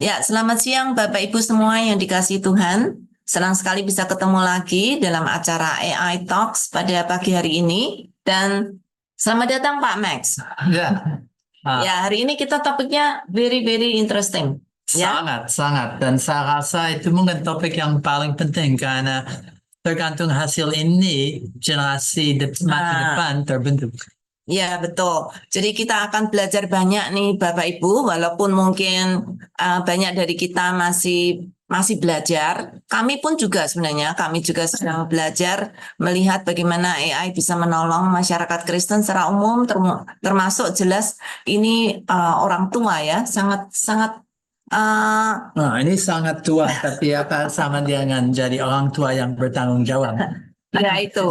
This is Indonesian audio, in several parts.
Ya, selamat siang Bapak Ibu semua yang dikasihi Tuhan. Senang sekali bisa ketemu lagi dalam acara AI Talks pada pagi hari ini. Dan selamat datang Pak Max. Ya, Ya, hari ini kita topiknya very interesting. Ya, sangat. Dan saya rasa itu mungkin topik yang paling penting karena tergantung hasil ini, generasi masa nah, depan terbentuk. ya betul. Jadi kita akan belajar banyak nih Bapak Ibu, walaupun mungkin banyak dari kita masih masih belajar. Kami pun juga sebenarnya, kami juga sedang belajar melihat bagaimana AI bisa menolong masyarakat Kristen secara umum, termasuk jelas ini orang tua ya, sangat sangat Nah, ini sangat tua, tapi apa sama dengan jadi orang tua yang bertanggung jawab? ya itu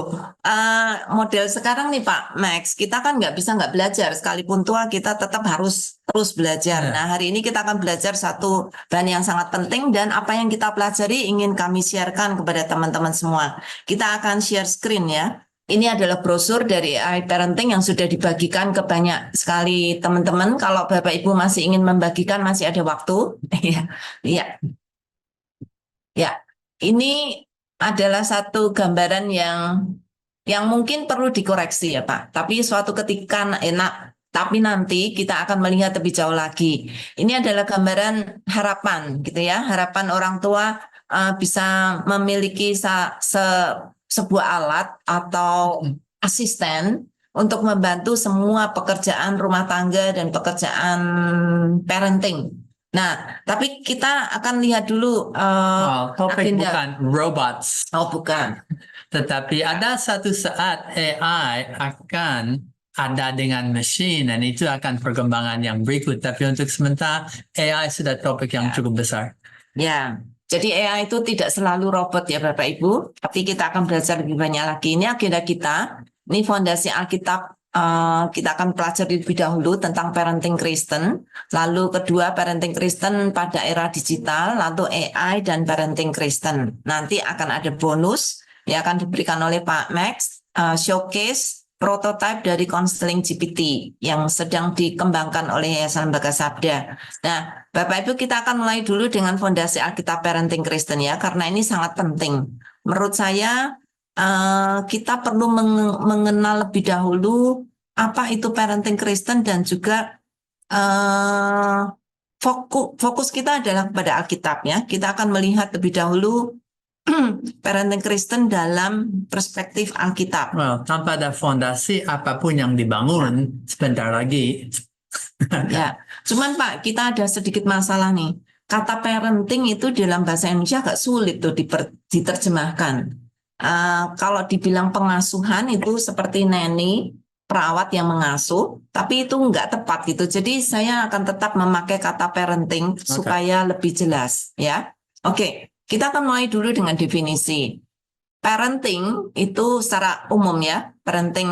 model sekarang nih Pak Max, kita kan nggak belajar sekalipun tua kita tetap harus terus belajar. Ya. Nah hari ini kita akan belajar satu bahan yang sangat penting dan apa yang kita pelajari ingin kami sharekan kepada teman-teman semua. Kita akan share screen ya. Ini adalah brosur dari AI Parenting yang sudah dibagikan ke banyak sekali teman-teman. Kalau Bapak Ibu masih ingin membagikan masih ada waktu. Iya, iya, ya. Ini adalah satu gambaran yang mungkin perlu dikoreksi ya Pak. Tapi suatu ketika enak, tapi nanti kita akan melihat lebih jauh lagi. Ini adalah gambaran harapan gitu ya, harapan orang tua bisa memiliki sebuah alat atau asisten untuk membantu semua pekerjaan rumah tangga dan pekerjaan parenting. Nah, tapi kita akan lihat dulu Topik agenda. bukan robots, Oh, bukan. tetapi ada satu saat AI akan ada dengan mesin dan itu akan perkembangan yang berikut. Tapi untuk sementara AI sudah topik yang cukup besar. Ya, jadi AI itu tidak selalu robot ya Bapak Ibu, tapi kita akan belajar lebih banyak lagi. Ini agenda kita, ini fondasi Alkitab, kita akan pelajari lebih dahulu tentang parenting Kristen, lalu kedua parenting Kristen pada era digital, lalu AI dan parenting Kristen. Nanti akan ada bonus yang akan diberikan oleh Pak Max, showcase prototipe dari konseling GPT yang sedang dikembangkan oleh Yayasan Lembaga Sabda. Nah, Bapak Ibu kita akan mulai dulu dengan fondasi Alkitab Parenting Kristen ya, karena ini sangat penting. Menurut saya kita perlu mengenal lebih dahulu apa itu parenting Kristen dan juga fokus kita adalah pada Alkitab ya. Kita akan melihat lebih dahulu parenting Kristen dalam perspektif Alkitab. Well, tanpa ada fondasi apapun yang dibangun sebentar lagi. Ya, cuman Pak, kita ada sedikit masalah nih. Kata parenting itu dalam bahasa Indonesia agak sulit tuh diterjemahkan. Kalau dibilang pengasuhan itu seperti nanny, perawat yang mengasuh, tapi itu nggak tepat gitu. Jadi saya akan tetap memakai kata parenting supaya lebih jelas, ya. Oke, kita akan mulai dulu dengan definisi. Parenting itu secara umum ya, parenting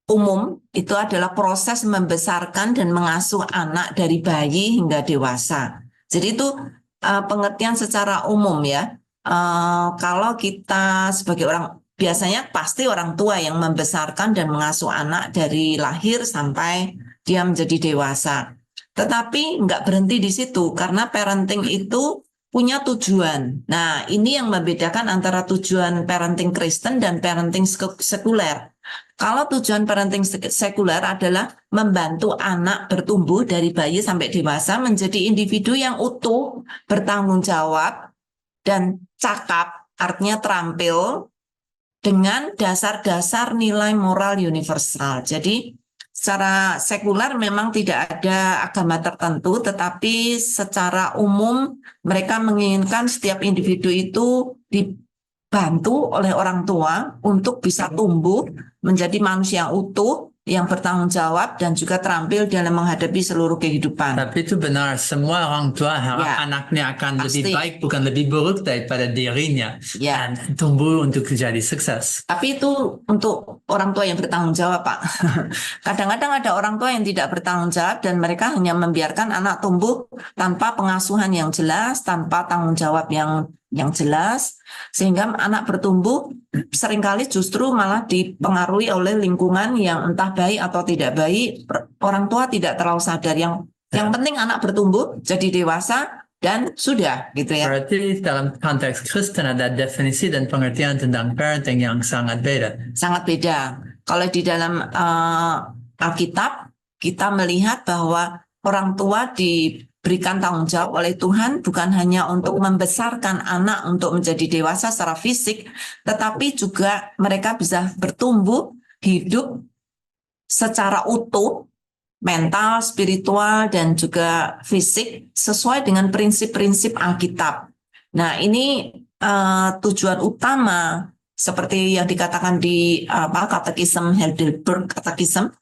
umum itu adalah proses membesarkan dan mengasuh anak dari bayi hingga dewasa. Jadi itu pengertian secara umum ya. Kalau kita sebagai orang biasanya pasti orang tua yang membesarkan dan mengasuh anak dari lahir sampai dia menjadi dewasa. Tetapi nggak berhenti di situ karena parenting itu punya tujuan. Nah, ini yang membedakan antara tujuan parenting Kristen dan parenting sekuler. Kalau tujuan parenting sekuler adalah membantu anak bertumbuh dari bayi sampai dewasa menjadi individu yang utuh, bertanggung jawab, dan cakap, artinya terampil, dengan dasar-dasar nilai moral universal. Jadi secara sekuler memang tidak ada agama tertentu, tetapi secara umum mereka menginginkan setiap individu itu dibantu oleh orang tua untuk bisa tumbuh menjadi manusia yang utuh, yang bertanggung jawab, dan juga terampil dalam menghadapi seluruh kehidupan. Tapi itu benar, semua orang tua harap Ya, anaknya akan pasti. lebih baik, bukan lebih buruk daripada dirinya. Ya. Dan tumbuh untuk menjadi sukses. Tapi itu untuk orang tua yang bertanggung jawab, Pak. Kadang-kadang ada orang tua yang tidak bertanggung jawab dan mereka hanya membiarkan anak tumbuh tanpa pengasuhan yang jelas, tanpa tanggung jawab yang jelas, sehingga anak bertumbuh seringkali justru malah dipengaruhi oleh lingkungan yang entah baik atau tidak baik. Orang tua tidak terlalu sadar. Yang Yang penting anak bertumbuh, jadi dewasa, dan sudah gitu ya. Berarti dalam konteks Kristen ada definisi dan pengertian tentang parenting yang sangat beda. Sangat beda. Kalau di dalam Alkitab, kita melihat bahwa orang tua diberikan tanggung jawab oleh Tuhan bukan hanya untuk membesarkan anak untuk menjadi dewasa secara fisik, tetapi juga mereka bisa bertumbuh, hidup secara utuh, mental, spiritual, dan juga fisik sesuai dengan prinsip-prinsip Alkitab. Nah, ini tujuan utama seperti yang dikatakan di Katekisme Heidelberg Katekisme.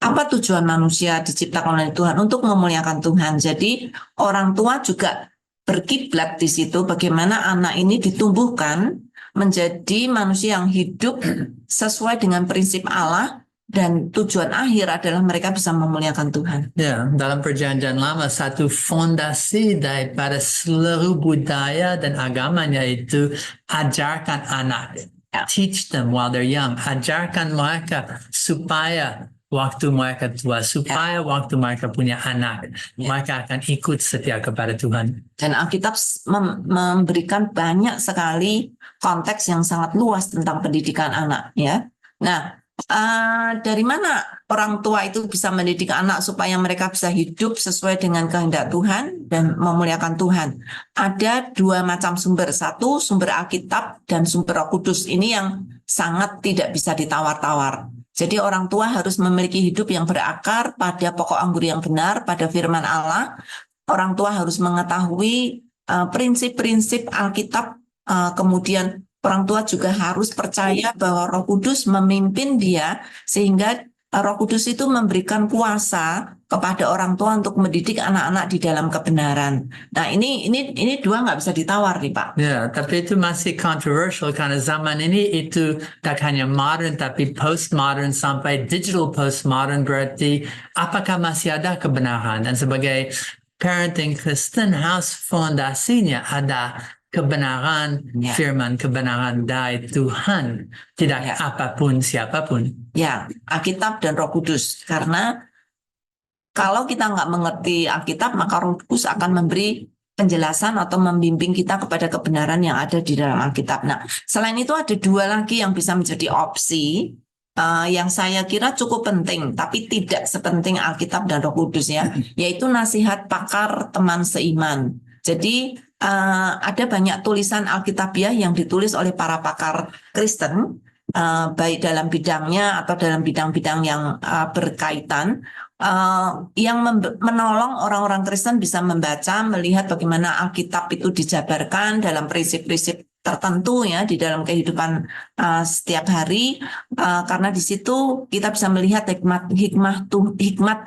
Apa tujuan manusia diciptakan oleh Tuhan? Untuk memuliakan Tuhan. Jadi orang tua juga berkiblat di situ bagaimana anak ini ditumbuhkan menjadi manusia yang hidup sesuai dengan prinsip Allah, dan tujuan akhir adalah mereka bisa memuliakan Tuhan. Ya, dalam perjanjian lama satu fondasi daripada seluruh budaya dan agamanya itu ajarkan anak. Teach them while they're young. Ajarkan mereka supaya waktu mereka tua, supaya waktu mereka punya anak, mereka akan ikut setia kepada Tuhan. Dan Alkitab memberikan banyak sekali konteks yang sangat luas tentang pendidikan anak, ya. Nah, dari mana orang tua itu bisa mendidik anak supaya mereka bisa hidup sesuai dengan kehendak Tuhan dan memuliakan Tuhan? Ada dua macam sumber. Satu, sumber Alkitab, dan sumber Roh Kudus. Ini yang sangat tidak bisa ditawar-tawar. Jadi orang tua harus memiliki hidup yang berakar pada pokok anggur yang benar, pada firman Allah. Orang tua harus mengetahui prinsip-prinsip Alkitab, kemudian orang tua juga harus percaya bahwa Roh Kudus memimpin dia, sehingga Roh Kudus itu memberikan kuasa kepada orang tua untuk mendidik anak-anak di dalam kebenaran. Nah, ini dua nggak bisa ditawar nih, Pak. Ya, tapi itu masih controversial karena zaman ini itu tak hanya modern tapi postmodern sampai digital postmodern, berarti apakah masih ada kebenaran? Dan sebagai parenting Kristen harus fondasinya ada kebenaran firman, kebenaran dari Tuhan, tidak apapun siapapun. Ya, Alkitab dan Roh Kudus. Karena kalau kita nggak mengerti Alkitab, maka Roh Kudus akan memberi penjelasan atau membimbing kita kepada kebenaran yang ada di dalam Alkitab. Nah, selain itu ada dua lagi yang bisa menjadi opsi yang saya kira cukup penting, tapi tidak sepenting Alkitab dan Roh Kudus, ya, yaitu nasihat pakar teman seiman. Jadi ada banyak tulisan Alkitabiah yang ditulis oleh para pakar Kristen, baik dalam bidangnya atau dalam bidang-bidang yang berkaitan, yang menolong orang-orang Kristen bisa membaca, melihat bagaimana Alkitab itu dijabarkan dalam prinsip-prinsip tertentu, ya, di dalam kehidupan setiap hari, karena di situ kita bisa melihat hikmat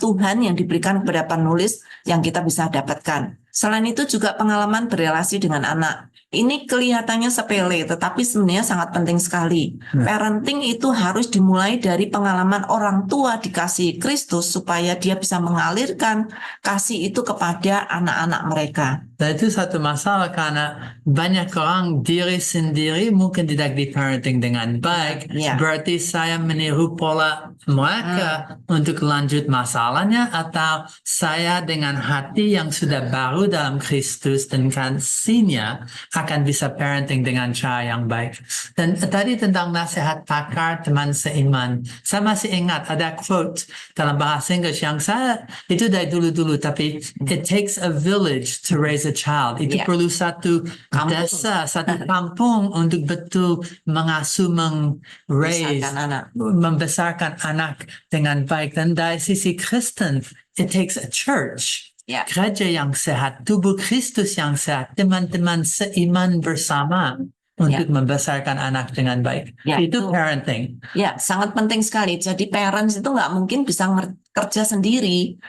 Tuhan yang diberikan kepada penulis yang kita bisa dapatkan. Selain itu juga pengalaman berelasi dengan anak. Ini kelihatannya sepele, tetapi sebenarnya sangat penting sekali. Parenting itu harus dimulai dari pengalaman orang tua dikasihi Kristus supaya dia bisa mengalirkan kasih itu kepada anak-anak mereka. Dan itu satu masalah karena banyak orang diri sendiri mungkin tidak di parenting dengan baik. Berarti saya meniru pola mereka untuk lanjut masalahnya, atau saya dengan hati yang sudah baru dalam Kristus dan kasihnya akan bisa parenting dengan cara yang baik. Dan tadi tentang nasihat pakar teman seiman, saya masih ingat ada quote dalam bahasa Inggris yang saya itu dari dulu-dulu, tapi it takes a village to raise a child. Itu perlu satu desa, satu kampung untuk betul mengasuh, membesarkan anak dengan baik. Dan dari sisi Kristen, it takes a church. Gereja yang sehat, tubuh Kristus yang sehat, teman-teman seiman bersama untuk membesarkan anak dengan baik. Itu parenting. Ya, sangat penting sekali. Jadi parents itu nggak mungkin bisa kerja sendiri.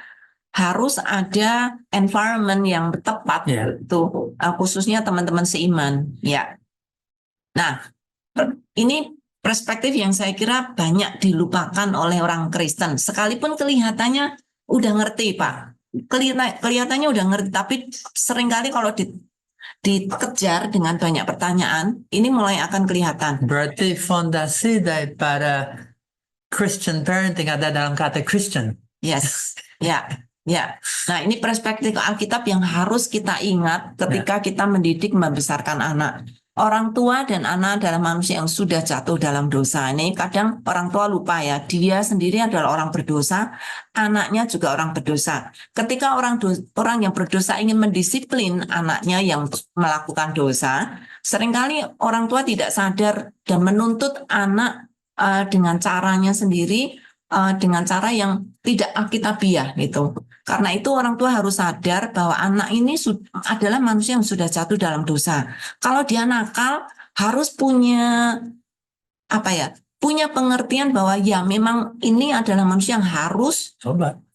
Harus ada environment yang tepat, itu khususnya teman-teman seiman. Ya. Nah, ini perspektif yang saya kira banyak dilupakan oleh orang Kristen. Sekalipun kelihatannya udah ngerti, Pak. Kelihatannya udah ngerti, tapi seringkali kalau dikejar dengan banyak pertanyaan, ini mulai akan kelihatan. Berarti fondasi daripada Christian parenting ada dalam kata Christian. Yes, ya. Nah, ini perspektif Alkitab yang harus kita ingat ketika kita mendidik membesarkan anak. Orang tua dan anak adalah manusia yang sudah jatuh dalam dosa. Ini kadang orang tua lupa ya, dia sendiri adalah orang berdosa, anaknya juga orang berdosa. Ketika orang yang berdosa ingin mendisiplin anaknya yang melakukan dosa, seringkali orang tua tidak sadar dan menuntut anak dengan caranya sendiri, dengan cara yang tidak alkitabiah gitu. Karena itu orang tua harus sadar bahwa anak ini adalah manusia yang sudah jatuh dalam dosa. Kalau dia nakal, harus punya punya pengertian bahwa ya memang ini adalah manusia yang harus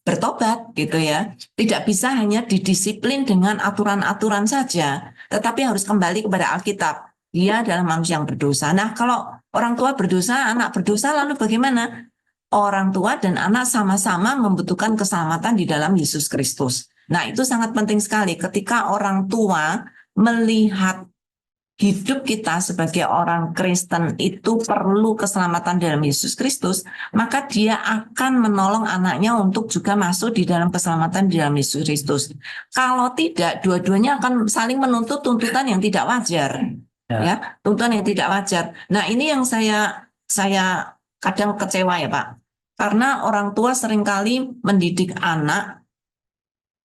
bertobat gitu ya. Tidak bisa hanya didisiplin dengan aturan-aturan saja, tetapi harus kembali kepada Alkitab. Dia adalah manusia yang berdosa. Nah, kalau orang tua berdosa, anak berdosa, lalu bagaimana? Orang tua dan anak sama-sama membutuhkan keselamatan di dalam Yesus Kristus. Nah, itu sangat penting sekali ketika orang tua melihat hidup kita sebagai orang Kristen itu perlu keselamatan dalam Yesus Kristus, maka dia akan menolong anaknya untuk juga masuk di dalam keselamatan di dalam Yesus Kristus. Kalau tidak, dua-duanya akan saling menuntut tuntutan yang tidak wajar. Ya, tuntutan yang tidak wajar. Nah, ini yang saya kadang kecewa ya Pak. Karena orang tua seringkali mendidik anak,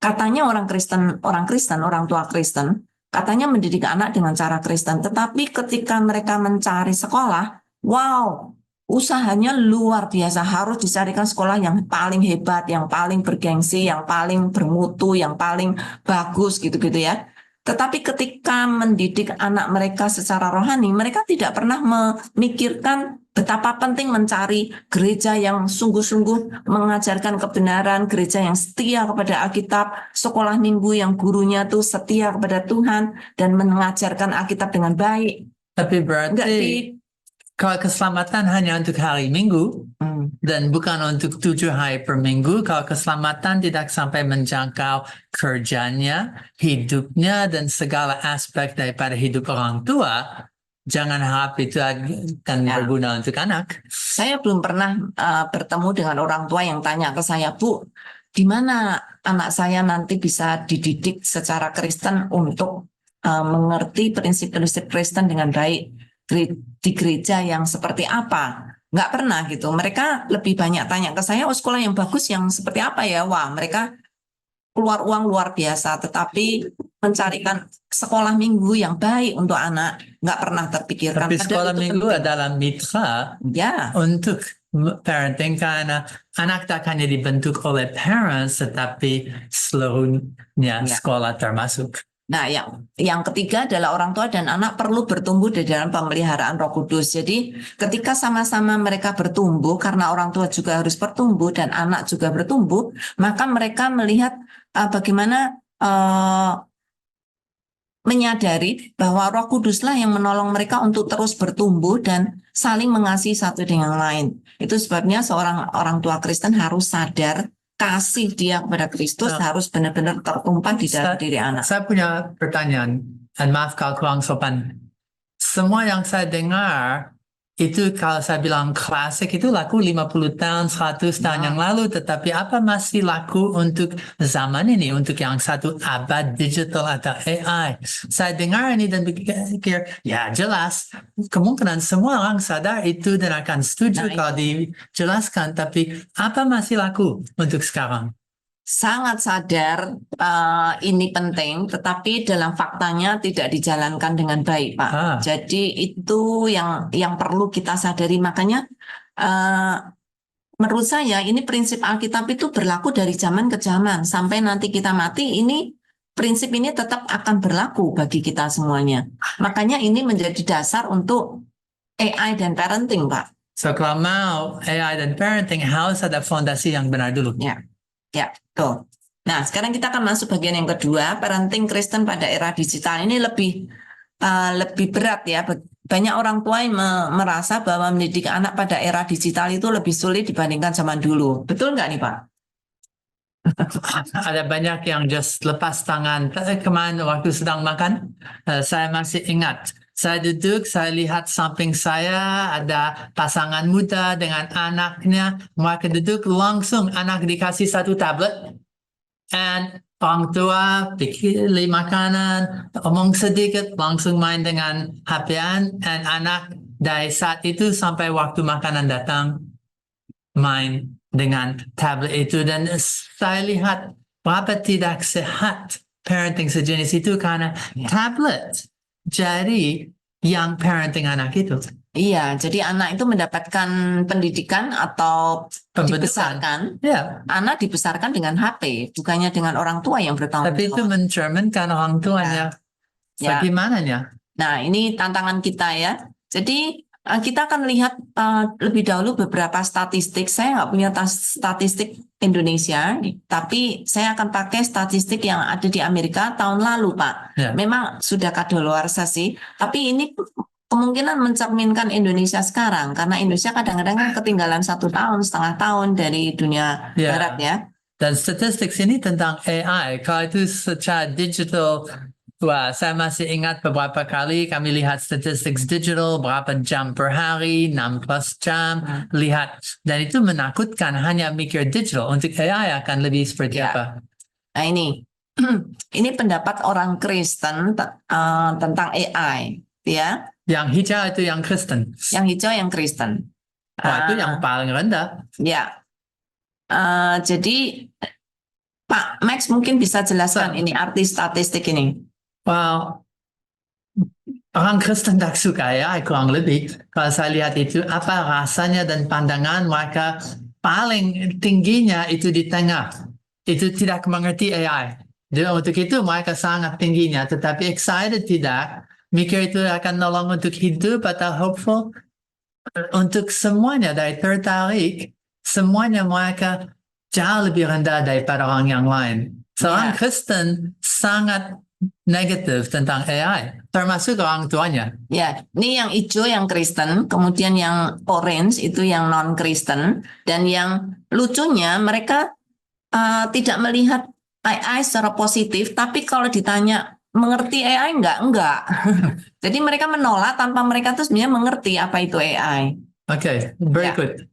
katanya orang tua Kristen, katanya mendidik anak dengan cara Kristen. Tetapi ketika mereka mencari sekolah, wow, usahanya luar biasa. Harus dicarikan sekolah yang paling hebat, yang paling bergengsi, yang paling bermutu, yang paling bagus gitu-gitu ya. Tetapi ketika mendidik anak mereka secara rohani, mereka tidak pernah memikirkan betapa penting mencari gereja yang sungguh-sungguh mengajarkan kebenaran, gereja yang setia kepada Alkitab, sekolah minggu yang gurunya tuh setia kepada Tuhan dan mengajarkan Alkitab dengan baik. Tapi berarti kalau keselamatan hanya untuk hari Minggu dan bukan untuk 7 hari per minggu, kalau keselamatan tidak sampai menjangkau kerjanya, hidupnya, dan segala aspek daripada hidup orang tua, jangan harap itu akan berguna untuk anak. Saya belum pernah bertemu dengan orang tua yang tanya ke saya, Bu, di mana anak saya nanti bisa dididik secara Kristen untuk mengerti prinsip-prinsip Kristen dengan baik di gereja yang seperti apa? Nggak pernah gitu. Mereka lebih banyak tanya ke saya, sekolah yang bagus yang seperti apa ya? Wah, mereka keluar uang luar biasa, tetapi mencarikan sekolah minggu yang baik untuk anak nggak pernah terpikirkan. Tapi sekolah minggu adalah mitra untuk parenting, karena anak tak hanya dibentuk oleh parents, tetapi seluruhnya sekolah termasuk. Nah, yang ketiga adalah orang tua dan anak perlu bertumbuh di dalam pemeliharaan Roh Kudus. Jadi ketika sama-sama mereka bertumbuh, karena orang tua juga harus bertumbuh dan anak juga bertumbuh, maka mereka melihat bagaimana menyadari bahwa Roh Kuduslah yang menolong mereka untuk terus bertumbuh dan saling mengasihi satu dengan lain. Itu sebabnya seorang orang tua Kristen harus sadar kasih dia kepada Kristus harus benar-benar tertumpah di dalam diri anak. Saya punya pertanyaan, dan maaf kalau kurang sopan. Semua yang saya dengar, itu kalau saya bilang klasik itu laku 50 tahun, 100 tahun yang lalu, tetapi apa masih laku untuk zaman ini, untuk yang satu abad digital atau AI? Saya dengar ini dan pikir, ya jelas, kemungkinan semua orang sadar itu dan akan setuju kalau dijelaskan, tapi apa masih laku untuk sekarang? Sangat sadar ini penting, tetapi dalam faktanya tidak dijalankan dengan baik, Pak. Jadi itu yang perlu kita sadari. Makanya menurut saya ini prinsip Alkitab itu berlaku dari zaman ke zaman sampai nanti kita mati. Ini prinsip ini tetap akan berlaku bagi kita semuanya. Makanya ini menjadi dasar untuk AI dan parenting, Pak. So kalau mau AI dan parenting harus ada fondasi yang benar dulu. Ya, tuh. Nah, sekarang kita akan masuk bagian yang kedua, parenting Kristen pada era digital. Ini lebih berat ya. Banyak orang tua yang merasa bahwa mendidik anak pada era digital itu lebih sulit dibandingkan zaman dulu. Betul nggak nih, Pak? Ada banyak yang just lepas tangan. Kemarin waktu sedang makan, saya masih ingat. Saya duduk, saya lihat samping saya ada pasangan muda dengan anaknya. Mereka duduk langsung, anak dikasih satu tablet. And orang tua pilih makanan, omong sedikit, langsung main dengan HP-an, and anak dari saat itu sampai waktu makanan datang, main dengan tablet itu. Dan saya lihat berapa tidak sehat parenting sejenis itu karena tablet jadi yang parenting anak itu. Iya, jadi anak itu mendapatkan pendidikan atau dibesarkan. Anak dibesarkan dengan HP, bukannya dengan orang tua yang bertanggung jawab. Tapi itu mencerminkan orang tuanya. Bagaimana ya? Nah, ini tantangan kita ya. Jadi kita akan lihat lebih dahulu beberapa statistik. Saya nggak punya statistik Indonesia, tapi saya akan pakai statistik yang ada di Amerika tahun lalu, Pak. Memang sudah kadaluarsa sih, tapi ini kemungkinan mencerminkan Indonesia sekarang, karena Indonesia kadang-kadang kan ketinggalan 1,5 tahun dari dunia barat ya. Dan statistik ini tentang AI, kalau itu secara digital, wah, saya masih ingat beberapa kali kami lihat statistik digital, berapa jam per hari, 16 jam, lihat. Dan itu menakutkan, hanya mikir digital, untuk AI akan lebih seperti apa? Nah ini pendapat orang Kristen tentang AI, ya. Yang hijau itu yang Kristen. Yang hijau yang Kristen. Itu yang paling rendah. Ya. Jadi Pak Max mungkin bisa jelaskan ini arti statistik ini. Well, orang Kristen tak suka AI kurang lebih. Kalau saya lihat itu apa rasanya dan pandangan mereka paling tingginya itu di tengah. Itu tidak mengerti AI. Jadi untuk itu mereka sangat tingginya, tetapi excited tidak. Mikir itu akan nolong untuk hidup atau hopeful. Untuk semuanya dari tertarik, semuanya mereka jauh lebih rendah daripada orang yang lain. Seorang Kristen sangat negatif tentang AI, termasuk orang tuanya. Ya, ini yang hijau yang Kristen, kemudian yang orange itu yang non-Kristen, dan yang lucunya mereka tidak melihat AI secara positif, tapi kalau ditanya mengerti AI enggak. Jadi mereka menolak tanpa mereka tuh sebenarnya mengerti apa itu AI. Oke, very good.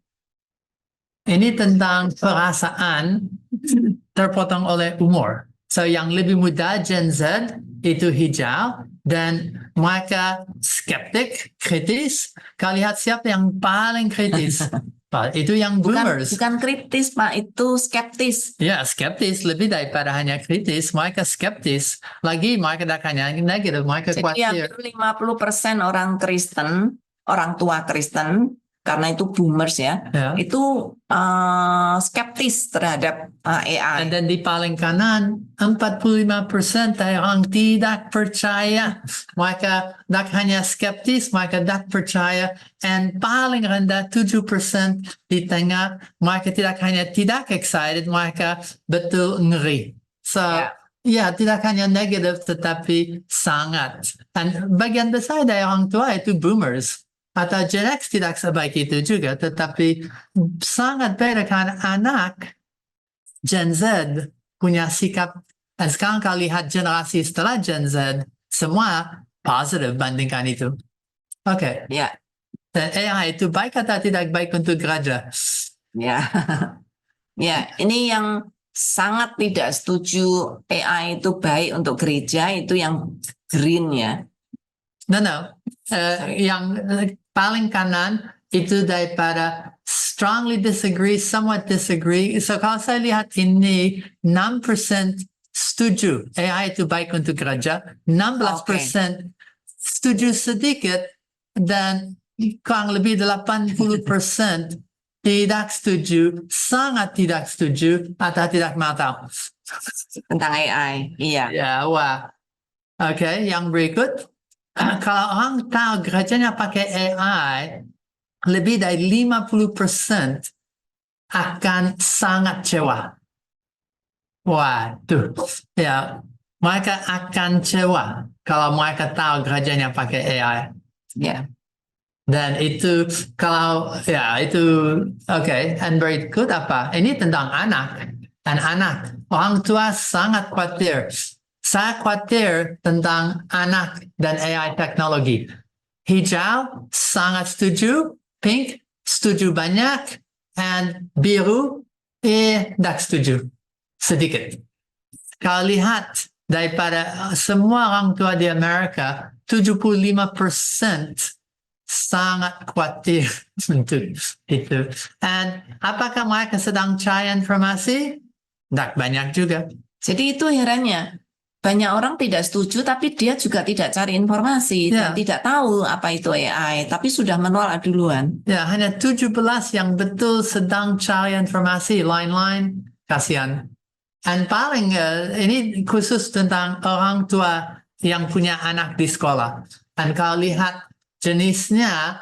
Ini tentang perasaan terpotong oleh umur. So yang lebih muda Gen Z itu hijau dan mereka skeptik, kritis. Kalau lihat siapa yang paling kritis, Pak, itu yang boomers. Bukan kritis, Pak, itu skeptis. Ya, skeptis lebih daripada hanya kritis. Mereka skeptis. Lagi mereka tidak hanya negatif, mereka khawatir. Jadi 50% orang Kristen, orang tua Kristen, karena itu boomers ya, itu skeptis terhadap AI. Dan di paling kanan, 45% dari orang tidak percaya. Mereka tidak hanya skeptis, mereka tidak percaya. Dan paling rendah 7% di tengah, mereka tidak hanya tidak excited, mereka betul ngeri. So, tidak hanya negatif, tetapi sangat. Dan bagian besar dari orang tua itu boomers. Atau Gen X tidak sebaik itu juga, tetapi sangat beda karena anak Gen Z punya sikap, dan sekarang kalau lihat generasi setelah Gen Z, semua positif bandingkan itu. Oke. Dan AI itu baik atau tidak baik untuk gereja? Ini yang sangat tidak setuju AI itu baik untuk gereja, itu yang green ya. Yang paling kanan itu daripada strongly disagree, somewhat disagree. So kalau saya lihat ini 6% setuju AI itu baik untuk gereja, 16% setuju sedikit, dan kurang lebih 80% tidak setuju, sangat tidak setuju, atau tidak mau tahu tentang AI. Oke, yang berikut. Kalau orang tahu gerejanya pakai AI, lebih dari 50% akan sangat kecewa. Mereka akan kecewa kalau mereka tahu gerejanya pakai AI. Dan itu kalau and berikut apa? Ini tentang anak. Dan anak, orang tua sangat khawatir. Saya khawatir tentang anak dan AI teknologi. Hijau sangat setuju, pink setuju banyak, and biru tidak setuju sedikit. Kalau lihat daripada semua orang tua di Amerika, 75% sangat khawatir untuk itu. Dan apakah mereka sedang cari informasi? Tidak banyak juga. Jadi itu herannya. Banyak orang tidak setuju, tapi dia juga tidak cari informasi dan tidak tahu apa itu AI, tapi sudah menolak duluan. Ya, hanya 17 yang betul sedang cari informasi, lain-lain kasihan. Dan paling ini khusus tentang orang tua yang punya anak di sekolah. Dan kalau lihat jenisnya,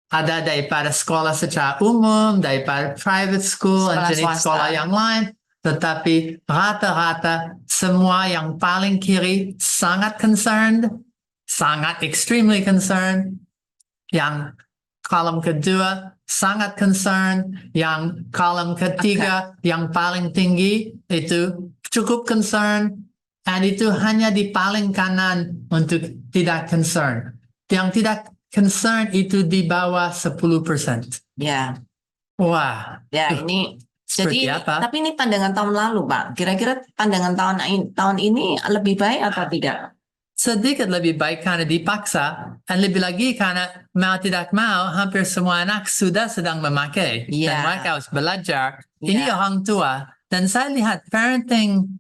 ada daripada sekolah secara umum, daripada private school, dan jenis sekolah yang lain. Tetapi rata-rata semua yang paling kiri sangat concerned, sangat extremely concerned. Yang kolom kedua sangat concerned, yang kolom ketiga yang paling tinggi itu cukup concerned, dan itu hanya di paling kanan untuk tidak concerned. Yang tidak concerned itu di bawah 10%. Ya. Wah. Ya, ini seperti jadi apa? Tapi ini pandangan tahun lalu, Pak. Kira-kira pandangan tahun ini lebih baik atau tidak? Sedikit lebih baik karena dipaksa, dan lebih lagi karena mau tidak mau hampir semua anak sudah sedang memakai dan mereka harus belajar. Ini orang tua, dan saya lihat parenting,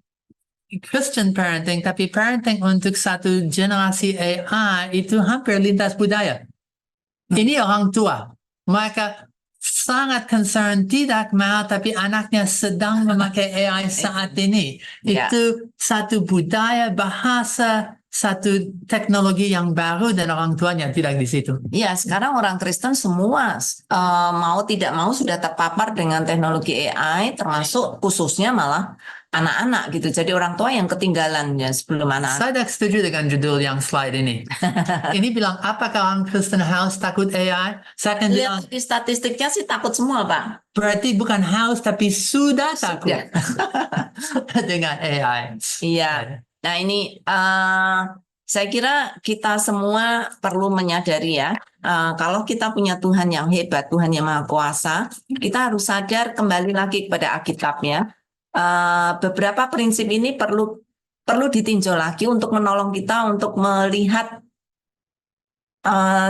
Christian parenting, tapi parenting untuk satu generasi AI itu hampir lintas budaya. Ini orang tua, mereka sangat concern, tidak mau, tapi anaknya sedang memakai AI saat ini. Itu satu budaya, bahasa, satu teknologi yang baru, dan orang tuanya tidak di situ. Iya, sekarang orang Kristen semua mau tidak mau sudah terpapar dengan teknologi AI, termasuk khususnya malah anak-anak gitu. Jadi orang tua yang ketinggalan ya sebelum anak. Saya tidak setuju dengan judul yang slide ini. Ini bilang, apakah orang Kristen harus takut AI? Saya akan bilang, lihat di statistiknya sih takut semua, Pak. Berarti bukan harus, tapi sudah takut dengan AI. Iya. Nah ini saya kira kita semua perlu menyadari ya, kalau kita punya Tuhan yang hebat, Tuhan yang Maha Kuasa, kita harus sadar kembali lagi kepada Alkitabnya. Beberapa prinsip ini perlu ditinjau lagi untuk menolong kita untuk melihat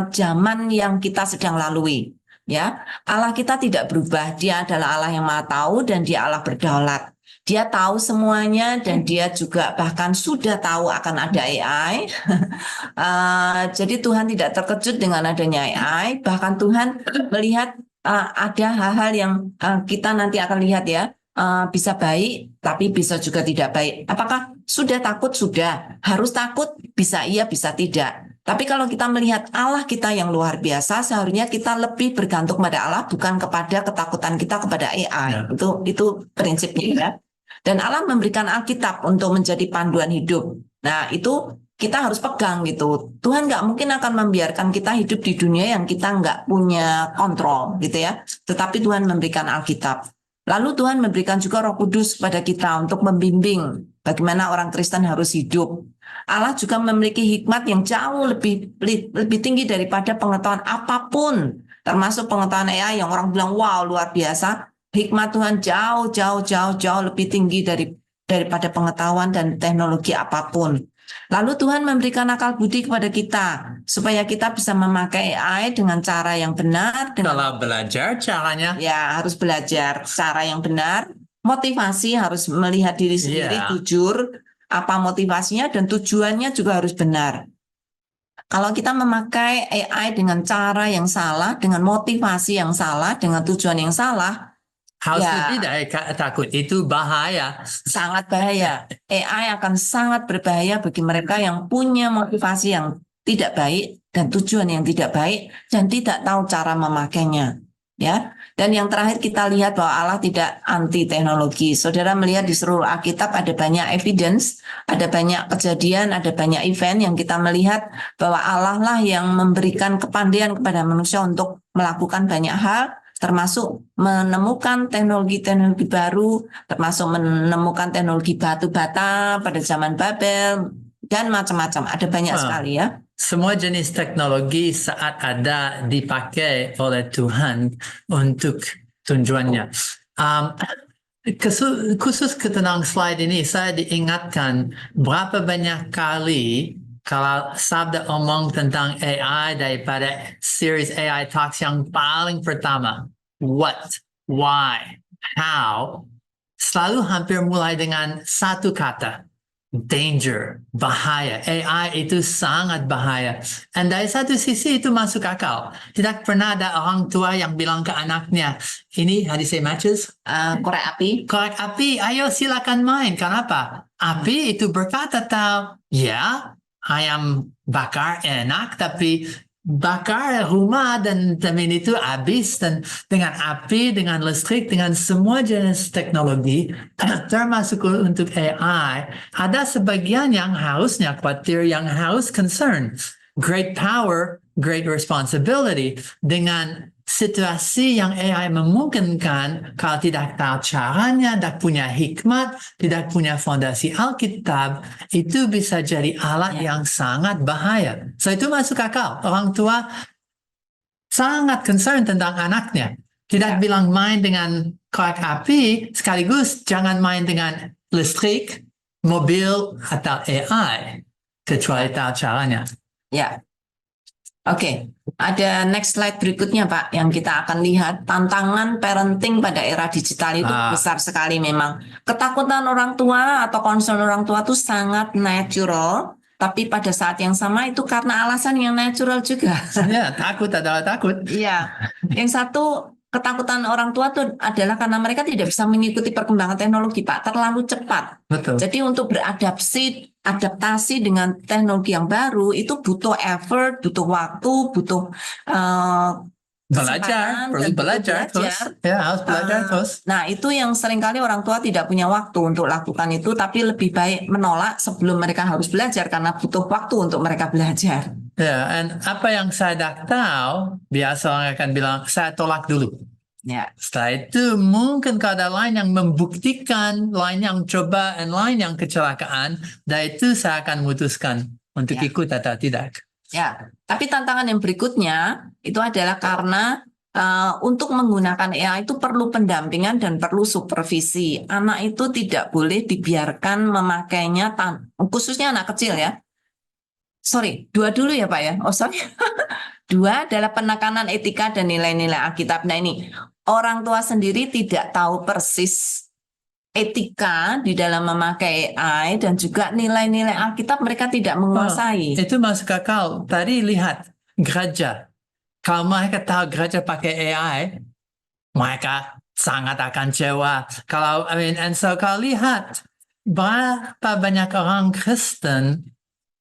zaman yang kita sedang lalui. Ya, Allah kita tidak berubah. Dia adalah Allah yang Maha Tahu dan Dia Allah berdaulat. Dia tahu semuanya dan Dia juga bahkan sudah tahu akan ada AI. Jadi Tuhan tidak terkejut dengan adanya AI. Bahkan Tuhan melihat ada hal-hal yang kita nanti akan lihat ya. Bisa baik, tapi bisa juga tidak baik. Apakah sudah takut? Sudah. Harus takut? Bisa iya, bisa tidak. Tapi kalau kita melihat Allah kita yang luar biasa, seharusnya kita lebih bergantung pada Allah, bukan kepada ketakutan kita kepada AI. Itu prinsipnya ya. Dan Allah memberikan Alkitab untuk menjadi panduan hidup. Nah itu kita harus pegang gitu. Tuhan nggak mungkin akan membiarkan kita hidup di dunia yang kita nggak punya kontrol gitu ya. Tetapi Tuhan memberikan Alkitab. Lalu Tuhan memberikan juga Roh Kudus kepada kita untuk membimbing bagaimana orang Kristen harus hidup. Allah juga memiliki hikmat yang jauh lebih tinggi daripada pengetahuan apapun, termasuk pengetahuan AI yang orang bilang wow luar biasa. Hikmat Tuhan jauh lebih tinggi daripada pengetahuan dan teknologi apapun. Lalu Tuhan memberikan akal budi kepada kita supaya kita bisa memakai AI dengan cara yang benar. Kalau belajar caranya, ya harus belajar cara yang benar. Motivasi harus melihat diri sendiri, jujur apa motivasinya dan tujuannya juga harus benar. Kalau kita memakai AI dengan cara yang salah, dengan motivasi yang salah, dengan tujuan yang salah, harus tidak takut, itu bahaya. Sangat bahaya. AI akan sangat berbahaya bagi mereka yang punya motivasi yang tidak baik dan tujuan yang tidak baik dan tidak tahu cara memakainya. Ya. Dan yang terakhir kita lihat bahwa Allah tidak anti teknologi. Saudara melihat di seluruh Alkitab ada banyak evidence, ada banyak kejadian, ada banyak event yang kita melihat bahwa Allah lah yang memberikan kepandaian kepada manusia untuk melakukan banyak hal, termasuk menemukan teknologi-teknologi baru, termasuk menemukan teknologi batu bata pada zaman Babel, dan macam-macam. Ada banyak sekali ya. Semua jenis teknologi saat ada dipakai oleh Tuhan untuk tujuannya. khusus tentang slide ini, saya diingatkan berapa banyak kali kalau sabda omong tentang AI daripada series AI Talks yang paling pertama, what, why, how, selalu hampir mulai dengan satu kata, danger, bahaya. AI itu sangat bahaya. Dan dari satu sisi itu masuk akal. Tidak pernah ada orang tua yang bilang ke anaknya, ini, how do you say matches? Korek api. Korek api, ayo silakan main. Kenapa? Api itu berkata tahu, ya, ayam bakar enak, tapi bakar rumah dan temen itu habis. Dan dengan api, dengan listrik, dengan semua jenis teknologi, termasuk untuk AI, ada sebagian yang harusnya khawatir, yang harus concern. Great power, great responsibility. Dengan situasi yang AI memungkinkan, kalau tidak tahu caranya, tidak punya hikmat, tidak punya fondasi Alkitab, itu bisa jadi alat yang sangat bahaya. So itu masuk akal. Orang tua sangat concern tentang anaknya. Tidak bilang main dengan korek api, sekaligus jangan main dengan listrik, mobil, atau AI. Kecuali tahu caranya. Ya. Oke, ada next slide berikutnya Pak, yang kita akan lihat tantangan parenting pada era digital itu besar sekali memang. Ketakutan orang tua atau concern orang tua itu sangat natural, tapi pada saat yang sama itu karena alasan yang natural juga. Ya, takut adalah takut. Iya, yang satu ketakutan orang tua itu adalah karena mereka tidak bisa mengikuti perkembangan teknologi Pak, terlalu cepat. Betul. Jadi untuk adaptasi dengan teknologi yang baru itu butuh effort, butuh waktu, butuh belajar, perlu belajar terus. Ya, harus belajar terus. Nah, itu yang seringkali orang tua tidak punya waktu untuk lakukan itu, tapi lebih baik menolak sebelum mereka harus belajar karena butuh waktu untuk mereka belajar. Ya, dan apa yang saya tidak tahu, biasa orang akan bilang, saya tolak dulu. Ya. Setelah itu mungkin kalau ada lain yang membuktikan, lain yang coba, dan lain yang kecelakaan, dari itu saya akan memutuskan untuk ikut atau tidak. Ya, tapi tantangan yang berikutnya itu adalah karena untuk menggunakan AI itu perlu pendampingan dan perlu supervisi. Anak itu tidak boleh dibiarkan memakainya, khususnya anak kecil ya. Sorry, 2 dulu ya Pak ya. Oh sorry. 2 adalah penekanan etika dan nilai-nilai Alkitab. Nah ini, orang tua sendiri tidak tahu persis etika di dalam memakai AI dan juga nilai-nilai Alkitab mereka tidak menguasai. Itu masuk akal. Tadi lihat gereja. Kalau mereka tahu gereja pakai AI, mereka sangat akan kecewa. Kalau kalau lihat berapa banyak orang Kristen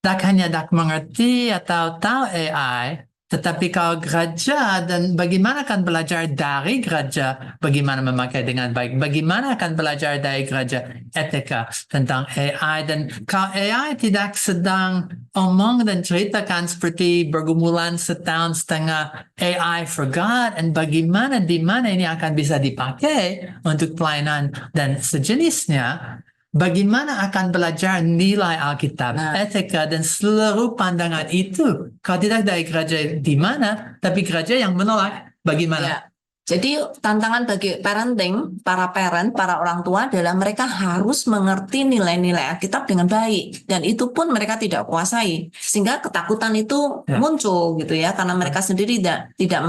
hanya mengerti atau tahu AI, tetapi kalau gereja dan bagaimana akan belajar dari gereja, bagaimana memakai dengan baik, bagaimana akan belajar dari gereja etika tentang AI, dan kalau AI tidak sedang omong dan ceritakan seperti bergumulan setahun setengah AI for God, dan bagaimana di mana ini akan bisa dipakai untuk pelayanan dan sejenisnya, bagaimana akan belajar nilai Alkitab, etika, dan seluruh pandangan itu? Kalau tidak dari gereja di mana, tapi gereja yang menolak, bagaimana? Ya. Jadi tantangan bagi parenting, para orang tua adalah mereka harus mengerti nilai-nilai Alkitab dengan baik. Dan itu pun mereka tidak kuasai. Sehingga ketakutan itu muncul gitu ya. Karena mereka sendiri tidak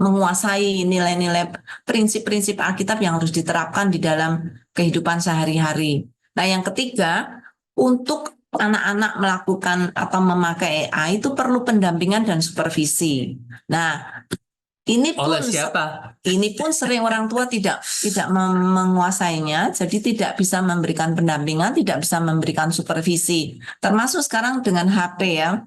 menguasai nilai-nilai prinsip-prinsip Alkitab yang harus diterapkan di dalam kehidupan sehari-hari. Nah yang ketiga, untuk anak-anak melakukan atau memakai AI itu perlu pendampingan dan supervisi. Nah, ini pun sering orang tua tidak menguasainya, jadi tidak bisa memberikan pendampingan, tidak bisa memberikan supervisi. Termasuk sekarang dengan HP ya,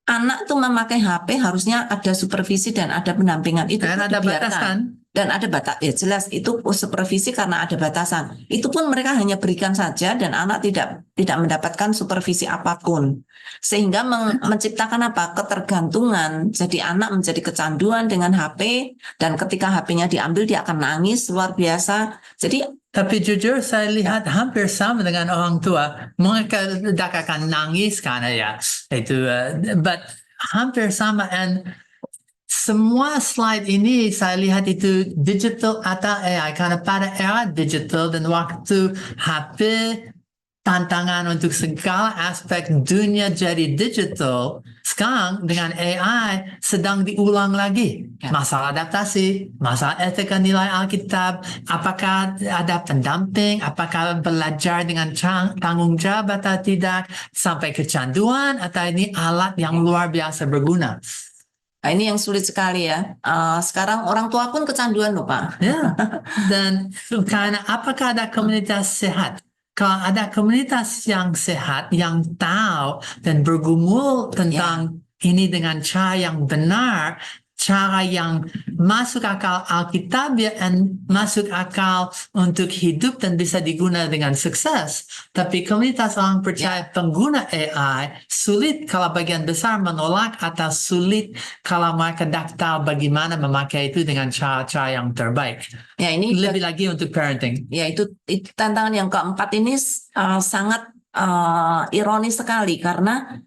anak tuh memakai HP harusnya ada supervisi dan ada pendampingan. Itu dan ada batasan. Dan ada batas, ya jelas itu supervisi karena ada batasan. Itu pun mereka hanya berikan saja dan anak tidak mendapatkan supervisi apapun. Sehingga menciptakan apa? Ketergantungan. Jadi anak menjadi kecanduan dengan HP dan ketika HP-nya diambil dia akan nangis luar biasa. Tapi jujur saya lihat hampir sama dengan orang tua. Mereka tidak akan nangis karena ya itu, but hampir sama. And semua slide ini saya lihat itu digital atau AI karena pada era digital dan waktu HP tantangan untuk segala aspek dunia jadi digital, sekarang dengan AI sedang diulang lagi. Masalah adaptasi, masalah etika nilai Alkitab, apakah ada pendamping, apakah belajar dengan tanggung jawab atau tidak, sampai kecanduan, atau ini alat yang luar biasa berguna. Nah, ini yang sulit sekali ya. Sekarang orang tua pun kecanduan loh Pak. Ya, dan karena apakah ada komunitas sehat? Kalau ada komunitas yang sehat, yang tahu dan bergumul tentang ini dengan cara yang benar, cara yang masuk akal Alkitab dan masuk akal untuk hidup dan bisa digunakan dengan sukses. Tapi komunitas orang percaya pengguna AI sulit kalau bagian besar menolak atau sulit kalau mereka tahu bagaimana memakai itu dengan cara-cara yang terbaik. Ya, ini Lebih lagi untuk parenting. Ya, itu tantangan yang keempat ini sangat ironis sekali karena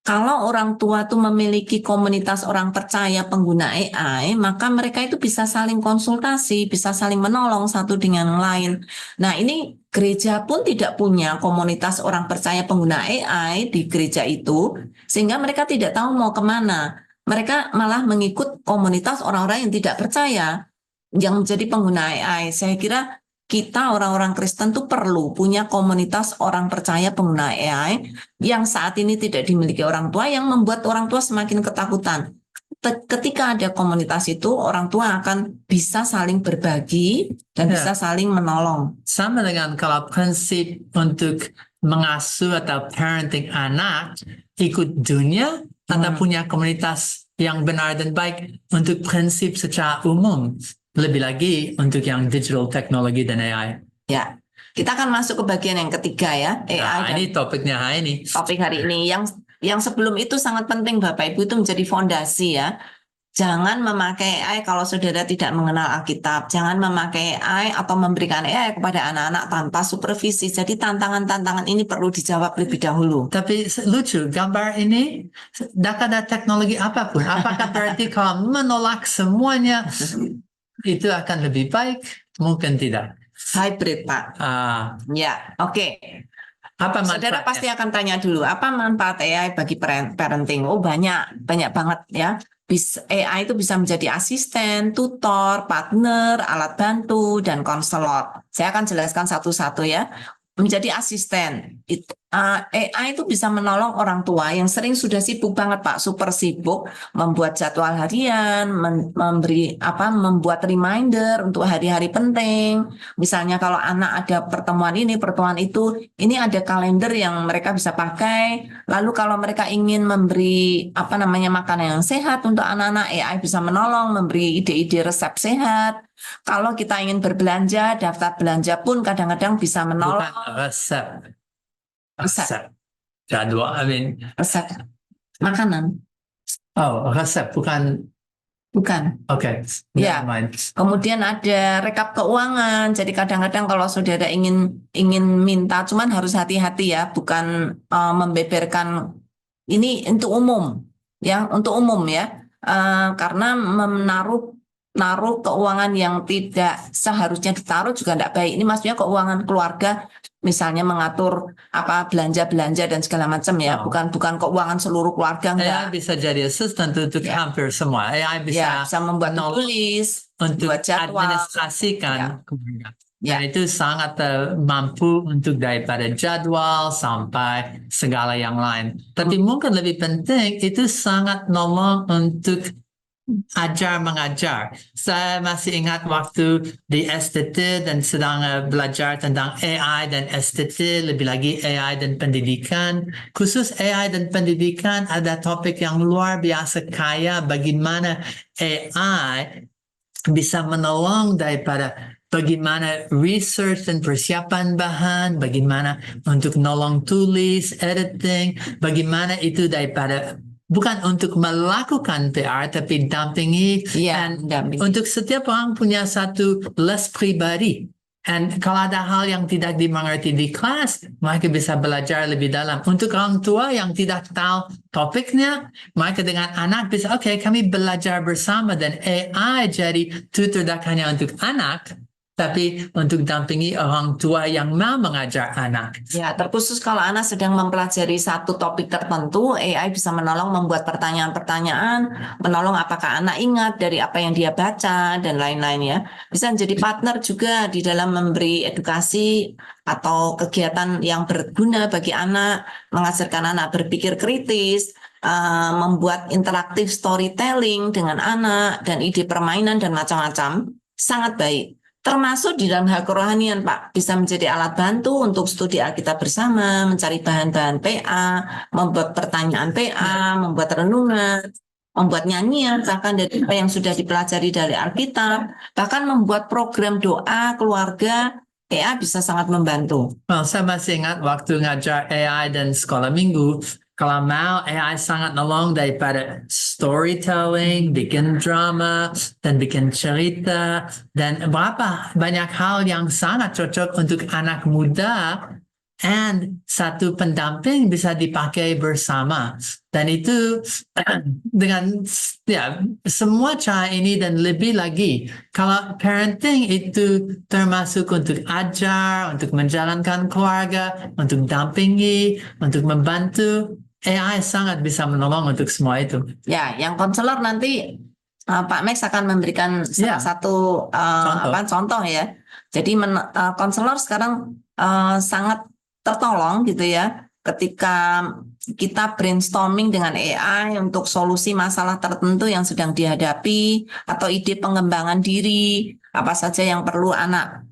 kalau orang tua tuh memiliki komunitas orang percaya pengguna AI, maka mereka itu bisa saling konsultasi, bisa saling menolong satu dengan yang lain. Nah, ini gereja pun tidak punya komunitas orang percaya pengguna AI di gereja itu, sehingga mereka tidak tahu mau kemana. Mereka malah mengikut komunitas orang-orang yang tidak percaya, yang menjadi pengguna AI. Saya kira kita orang-orang Kristen tuh perlu punya komunitas orang percaya pengguna AI yang saat ini tidak dimiliki orang tua, yang membuat orang tua semakin ketakutan. Ketika ada komunitas itu, orang tua akan bisa saling berbagi dan bisa saling menolong. Sama dengan kalau prinsip untuk mengasuh atau parenting anak ikut dunia atau punya komunitas yang benar dan baik untuk prinsip secara umum. Lebih lagi untuk yang digital teknologi dan AI. Ya, kita akan masuk ke bagian yang ketiga ya, AI. Ini topiknya hari ini. Topik hari ini yang sebelum itu sangat penting Bapak Ibu, itu menjadi fondasi ya. Jangan memakai AI kalau saudara tidak mengenal Alkitab. Jangan memakai AI atau memberikan AI kepada anak-anak tanpa supervisi. Jadi tantangan-tantangan ini perlu dijawab lebih dahulu. Tapi lucu, gambar ini ada teknologi apapun. Apakah berarti kalau menolak semuanya itu akan lebih baik? Mungkin tidak. Hybrid, Pak. Ya, oke. Apa manfaatnya? Saudara pasti akan tanya dulu, apa manfaat AI bagi parenting? Oh, banyak banget ya. AI itu bisa menjadi asisten, tutor, partner, alat bantu, dan konselor. Saya akan jelaskan satu-satu ya. Menjadi asisten, AI itu bisa menolong orang tua yang sering sudah sibuk banget Pak, super sibuk, membuat jadwal harian, membuat reminder untuk hari-hari penting. Misalnya kalau anak ada pertemuan itu, ini ada kalender yang mereka bisa pakai. Lalu kalau mereka ingin memberi makanan yang sehat untuk anak-anak, AI bisa menolong, memberi ide-ide resep sehat. Kalau kita ingin berbelanja, daftar belanja pun kadang-kadang bisa menolong. Bukan resep. Jadwal, resep makanan. Oh, resep bukan. Oke. Ya. Kemudian ada rekap keuangan. Jadi kadang-kadang kalau saudara ingin minta, cuman harus hati-hati ya, bukan membeberkan ini untuk umum ya, karena naruh keuangan yang tidak seharusnya ditaruh juga tidak baik. Ini maksudnya keuangan keluarga, misalnya mengatur belanja-belanja dan segala macam ya, bukan keuangan seluruh keluarga. AI bisa jadi asisten untuk hampir semua. AI bisa membuat tulis, untuk jadwal, administrasikan. Dan itu sangat mampu untuk daripada jadwal sampai segala yang lain. Tapi mungkin lebih penting itu sangat nolong untuk ajar mengajar. Saya masih ingat waktu di STT dan sedang belajar tentang AI dan STT, lebih lagi AI dan pendidikan. Khusus AI dan pendidikan ada topik yang luar biasa kaya, bagaimana AI bisa menolong daripada bagaimana research dan persiapan bahan, bagaimana untuk nolong tulis, editing, bagaimana itu daripada bukan untuk melakukan PR, tapi dampingi. Dan untuk setiap orang punya satu les pribadi. And kalau ada hal yang tidak dimengerti di kelas, mereka bisa belajar lebih dalam. Untuk orang tua yang tidak tahu topiknya, mereka dengan anak bisa, oke, kami belajar bersama dan AI jadi tutor tidak hanya untuk anak, tapi untuk dampingi orang tua yang mau mengajar anak. Ya, terkhusus kalau anak sedang mempelajari satu topik tertentu, AI bisa menolong membuat pertanyaan-pertanyaan, menolong apakah anak ingat dari apa yang dia baca, dan lain-lain ya. Bisa menjadi partner juga di dalam memberi edukasi atau kegiatan yang berguna bagi anak, mengajarkan anak berpikir kritis, membuat interaktif storytelling dengan anak, dan ide permainan dan macam-macam, sangat baik. Termasuk di dalam hal kerohanian, Pak, bisa menjadi alat bantu untuk studi Alkitab bersama, mencari bahan-bahan PA, membuat pertanyaan PA, membuat renungan, membuat nyanyian, bahkan dari apa yang sudah dipelajari dari Alkitab, bahkan membuat program doa keluarga, PA bisa sangat membantu. Well, saya masih ingat waktu ngajar AI dan sekolah minggu, kalau mau AI sangat nolong daripada storytelling, bikin drama, dan bikin cerita, dan berapa banyak hal yang sangat cocok untuk anak muda, and satu pendamping bisa dipakai bersama. Dan itu dengan ya semua cara ini dan lebih lagi, kalau parenting itu termasuk untuk ajar, untuk menjalankan keluarga, untuk dampingi, untuk membantu, AI sangat bisa menolong untuk semua itu. Ya, yang konselor nanti Pak Max akan memberikan salah satu contoh ya. Jadi konselor sekarang sangat tertolong gitu ya ketika kita brainstorming dengan AI untuk solusi masalah tertentu yang sedang dihadapi atau ide pengembangan diri, apa saja yang perlu anak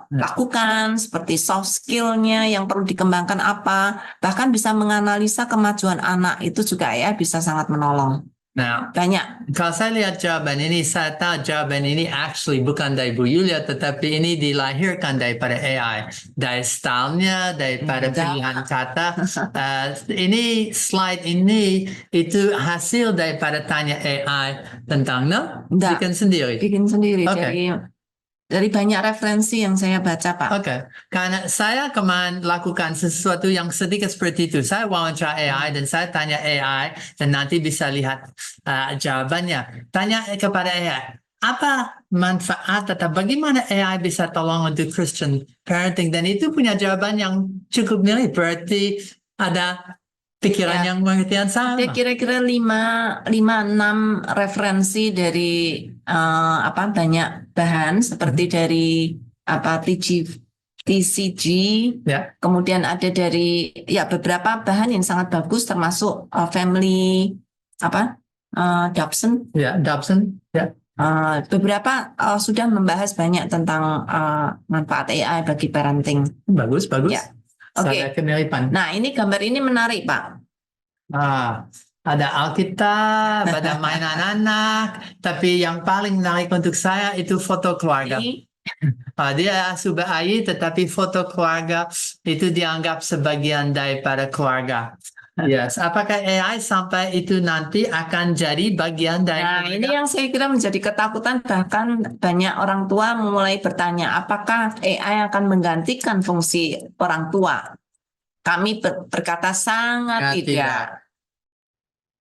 lakukan, seperti soft skill-nya yang perlu dikembangkan apa, bahkan bisa menganalisa kemajuan anak, itu juga ya bisa sangat menolong. Nah, Banyak. Kalau saya lihat jawaban ini, saya tahu jawaban ini actually bukan dari Bu Yulia, tetapi ini dilahirkan daripada AI. Dari stylenya, daripada pilihan kata. Ini slide ini itu hasil daripada tanya AI tentang, bikin sendiri. Bikin sendiri. Okay. Dari banyak referensi yang saya baca, Pak. Oke, karena saya kemarin lakukan sesuatu yang sedikit seperti itu. Saya wawancara AI dan saya tanya AI dan nanti bisa lihat jawabannya. Tanya kepada AI, apa manfaat atau bagaimana AI bisa tolong untuk Christian parenting? Dan itu punya jawaban yang cukup mirip. Berarti ada pikiran yang pengertian sama. Ada kira-kira 5-6 referensi dari banyak bahan seperti dari TCG, kemudian ada dari beberapa bahan yang sangat bagus termasuk family Dobson. Dobson. Beberapa sudah membahas banyak tentang manfaat AI bagi parenting. Bagus. Ya. Oke. Kemiripan. Nah, ini gambar ini menarik, Pak. Ada Alkitab, ada mainan anak, tapi yang paling menarik untuk saya itu foto keluarga. Dia asuh bayi, tetapi foto keluarga itu dianggap sebagian daripada keluarga. Yes, apakah AI sampai itu nanti akan jadi bagian dari? Nah, ini yang saya kira menjadi ketakutan, bahkan banyak orang tua mulai bertanya, apakah AI akan menggantikan fungsi orang tua? Kami berkata sangat tidak.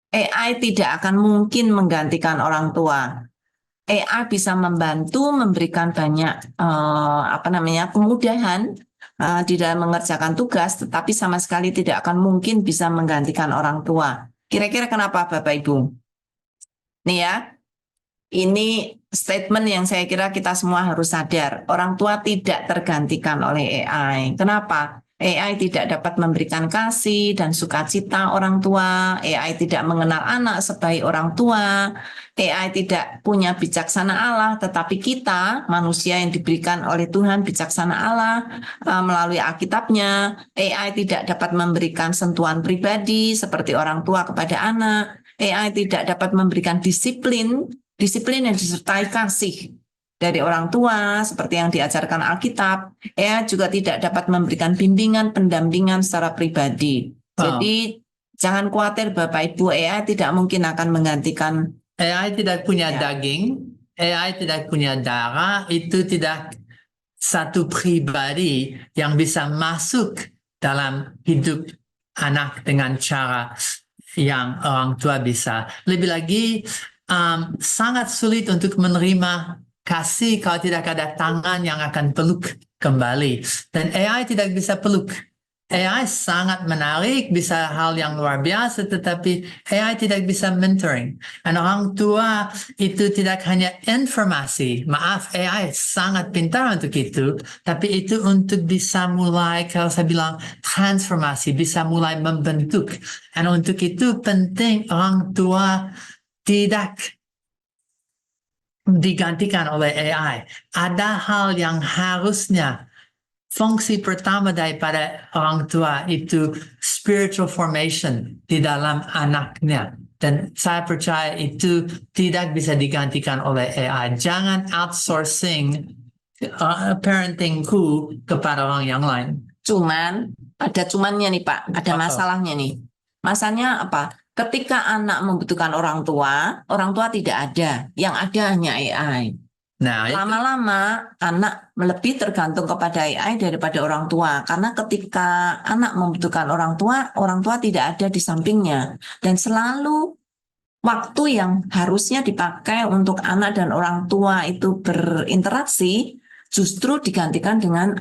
AI tidak akan mungkin menggantikan orang tua. AI bisa membantu, memberikan banyak kemudahan di dalam mengerjakan tugas, tetapi sama sekali tidak akan mungkin bisa menggantikan orang tua. Kira-kira kenapa, Bapak Ibu? Nih ya, ini statement yang saya kira kita semua harus sadar. Orang tua tidak tergantikan oleh AI. Kenapa? AI tidak dapat memberikan kasih dan sukacita orang tua. AI tidak mengenal anak sebaik orang tua. AI tidak punya bijaksana Allah, tetapi kita, manusia yang diberikan oleh Tuhan bijaksana Allah melalui Alkitabnya. AI tidak dapat memberikan sentuhan pribadi seperti orang tua kepada anak. AI tidak dapat memberikan disiplin yang disertai kasih dari orang tua seperti yang diajarkan Alkitab. AI juga tidak dapat memberikan bimbingan, pendampingan secara pribadi. Jadi jangan khawatir Bapak Ibu, AI tidak mungkin akan menggantikan. AI tidak punya daging, AI tidak punya darah, itu tidak satu pribadi yang bisa masuk dalam hidup anak dengan cara yang orang tua bisa. Lebih lagi, sangat sulit untuk menerima kasih kalau tidak ada tangan yang akan peluk kembali. Dan AI tidak bisa peluk. AI sangat menarik, bisa hal yang luar biasa, tetapi AI tidak bisa mentoring. Dan orang tua itu tidak hanya informasi. Maaf, AI sangat pintar untuk itu, tapi itu untuk bisa mulai, kalau saya bilang, transformasi, bisa mulai membentuk. Dan untuk itu penting orang tua tidak digantikan oleh AI. Ada hal yang harusnya fungsi pertama daripada orang tua itu spiritual formation di dalam anaknya. Dan saya percaya itu tidak bisa digantikan oleh AI. Jangan outsourcing parentingku kepada orang yang lain. Cuman, ada cumannya nih Pak, ada masalahnya nih. Masalahnya apa? Ketika anak membutuhkan orang tua tidak ada. Yang ada hanya AI. Nah, lama-lama anak lebih tergantung kepada AI daripada orang tua. Karena ketika anak membutuhkan orang tua tidak ada di sampingnya. Dan selalu waktu yang harusnya dipakai untuk anak dan orang tua itu berinteraksi justru digantikan dengan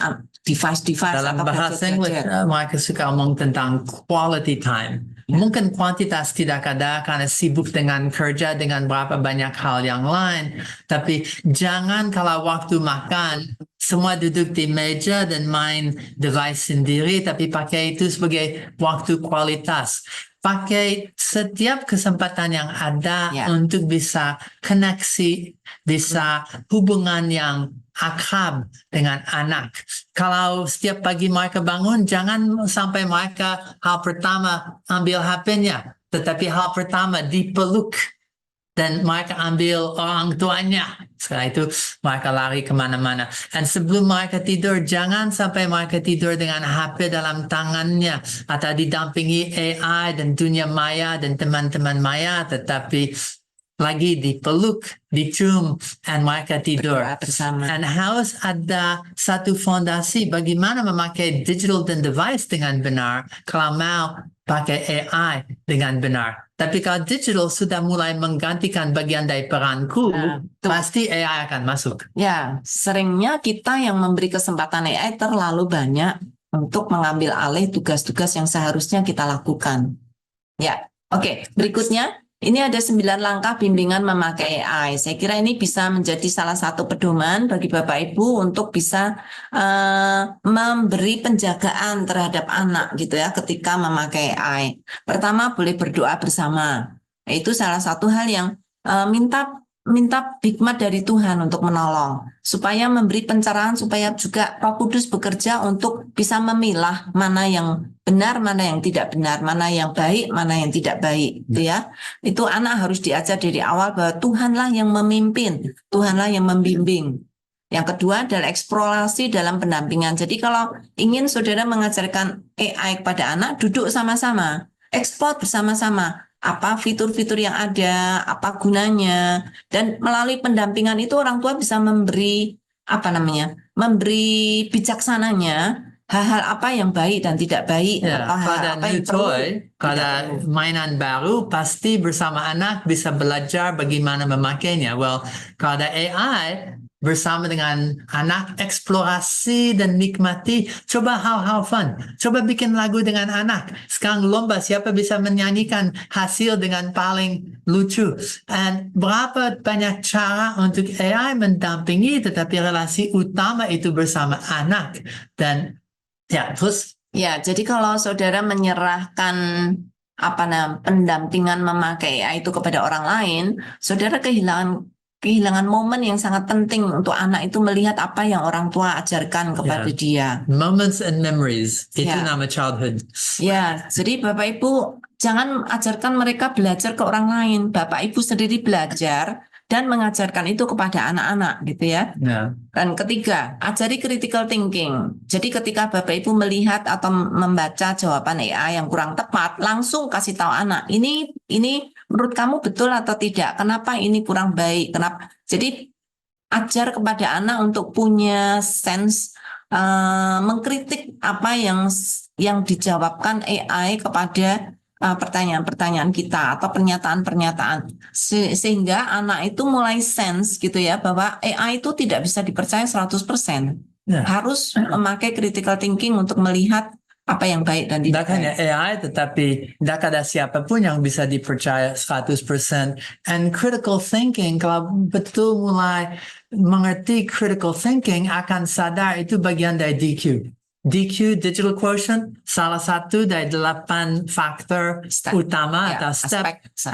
device-device dalam atau bahasa Inggris mereka suka ngomong tentang quality time. Mungkin kuantitas tidak ada karena sibuk dengan kerja, dengan berapa banyak hal yang lain. Tapi jangan kalau waktu makan semua duduk di meja dan main device sendiri, tapi pakai itu sebagai waktu kualitas. Pakai setiap kesempatan yang ada untuk bisa koneksi, bisa hubungan yang akrab dengan anak. Kalau setiap pagi mereka bangun, jangan sampai mereka hal pertama ambil HP-nya, tetapi hal pertama dipeluk dan mereka ambil orang tuanya. Setelah itu mereka lari kemana-mana. Dan sebelum mereka tidur, jangan sampai mereka tidur dengan HP dalam tangannya atau didampingi AI dan dunia maya dan teman-teman maya, tetapi lagi dipeluk, dicium, dan mereka tidur bersama. Dan harus ada satu fondasi bagaimana memakai digital dan device dengan benar kalau mau pakai AI dengan benar. Tapi kalau digital sudah mulai menggantikan bagian dari peranku, pasti AI akan masuk. Ya, seringnya kita yang memberi kesempatan AI terlalu banyak untuk mengambil alih tugas-tugas yang seharusnya kita lakukan. Ya, oke. Berikutnya. Ini ada 9 langkah bimbingan memakai AI. Saya kira ini bisa menjadi salah satu pedoman bagi Bapak Ibu untuk bisa memberi penjagaan terhadap anak gitu ya ketika memakai AI. Pertama, boleh berdoa bersama. Itu salah satu hal yang minta hikmat dari Tuhan untuk menolong, supaya memberi pencerahan, supaya juga Roh Kudus bekerja untuk bisa memilah mana yang benar, mana yang tidak benar, mana yang baik, mana yang tidak baik, gitu ya. Itu anak harus diajar dari awal bahwa Tuhanlah yang memimpin, Tuhanlah yang membimbing. Yang kedua adalah eksplorasi dalam pendampingan. Jadi kalau ingin saudara mengajarkan AI kepada anak, duduk sama-sama, eksplor bersama-sama. Apa fitur-fitur yang ada, apa gunanya, dan melalui pendampingan itu orang tua bisa memberi memberi bijaksananya hal-hal apa yang baik dan tidak baik, atau hal apa yang perlu. Kalau mainan baru pasti bersama anak bisa belajar bagaimana memakainya. Well, kalau ada AI bersama dengan anak, eksplorasi dan nikmati, coba hal-hal fun, coba bikin lagu dengan anak. Sekarang lomba siapa bisa menyanyikan hasil dengan paling lucu. Dan berapa banyak cara untuk AI mendampingi, tetapi relasi utama itu bersama anak. Dan ya, terus ya, jadi kalau saudara menyerahkan pendampingan memakai AI itu kepada orang lain, saudara kehilangan momen yang sangat penting untuk anak itu melihat apa yang orang tua ajarkan kepada dia. Moments and memories, itu nama childhood. Ya, jadi Bapak Ibu jangan ajarkan mereka belajar ke orang lain. Bapak Ibu sendiri belajar dan mengajarkan itu kepada anak-anak, gitu ya. Dan ketiga, ajari critical thinking. Jadi ketika Bapak Ibu melihat atau membaca jawaban AI yang kurang tepat, langsung kasih tahu anak, ini menurut kamu betul atau tidak? Kenapa ini kurang baik? Kenapa? Jadi ajar kepada anak untuk punya sense mengkritik apa yang dijawabkan AI kepada pertanyaan-pertanyaan kita atau pernyataan-pernyataan sehingga anak itu mulai sense gitu ya bahwa AI itu tidak bisa dipercaya 100%. Harus memakai critical thinking untuk melihat apa yang baik dan tidak Tidak hanya AI, tetapi tidak ada siapapun yang bisa dipercaya 100%. And critical thinking, kalau betul mulai mengerti critical thinking, akan sadar itu bagian dari DQ. DQ, Digital Quotient, salah satu dari 8 faktor utama atau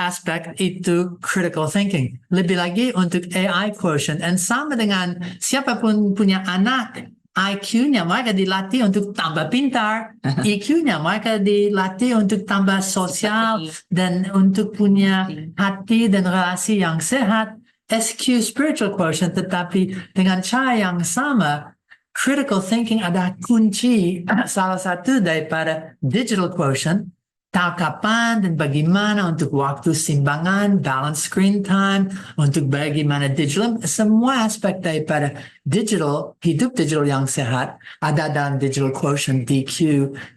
aspek itu critical thinking. Lebih lagi untuk AI quotient. And sama dengan siapapun punya anak, IQ-nya mereka dilatih untuk tambah pintar, EQ-nya mereka dilatih untuk tambah sosial dan untuk punya hati dan relasi yang sehat. SQ, spiritual quotient, tetapi dengan cara yang sama, critical thinking adalah kunci salah satu daripada digital quotient. Tahu kapan dan bagaimana untuk waktu simbangan, balance screen time, untuk bagaimana digital, semua aspek daripada digital, hidup digital yang sehat ada dalam digital quotient DQ,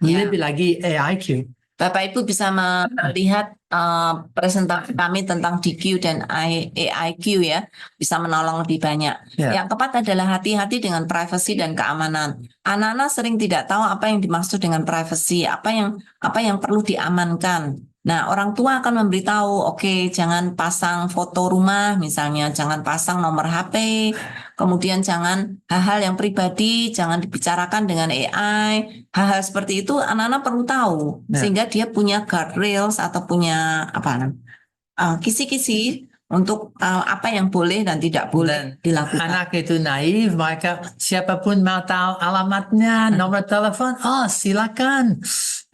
lebih lagi AIQ. Bapak Ibu bisa melihat presentasi kami tentang DQ dan AIQ ya, bisa menolong lebih banyak. Yang keempat adalah hati-hati dengan privasi dan keamanan. Anak-anak sering tidak tahu apa yang dimaksud dengan privasi, apa yang perlu diamankan. Nah, orang tua akan memberitahu, oke, jangan pasang foto rumah misalnya, jangan pasang nomor HP, kemudian jangan hal-hal yang pribadi, jangan dibicarakan dengan AI. Hal-hal seperti itu anak-anak perlu tahu, sehingga dia punya guardrails atau punya kisi-kisi untuk apa yang boleh dan tidak boleh dilakukan. Anak itu naif, mereka siapapun mau tahu alamatnya, nomor telepon, silakan.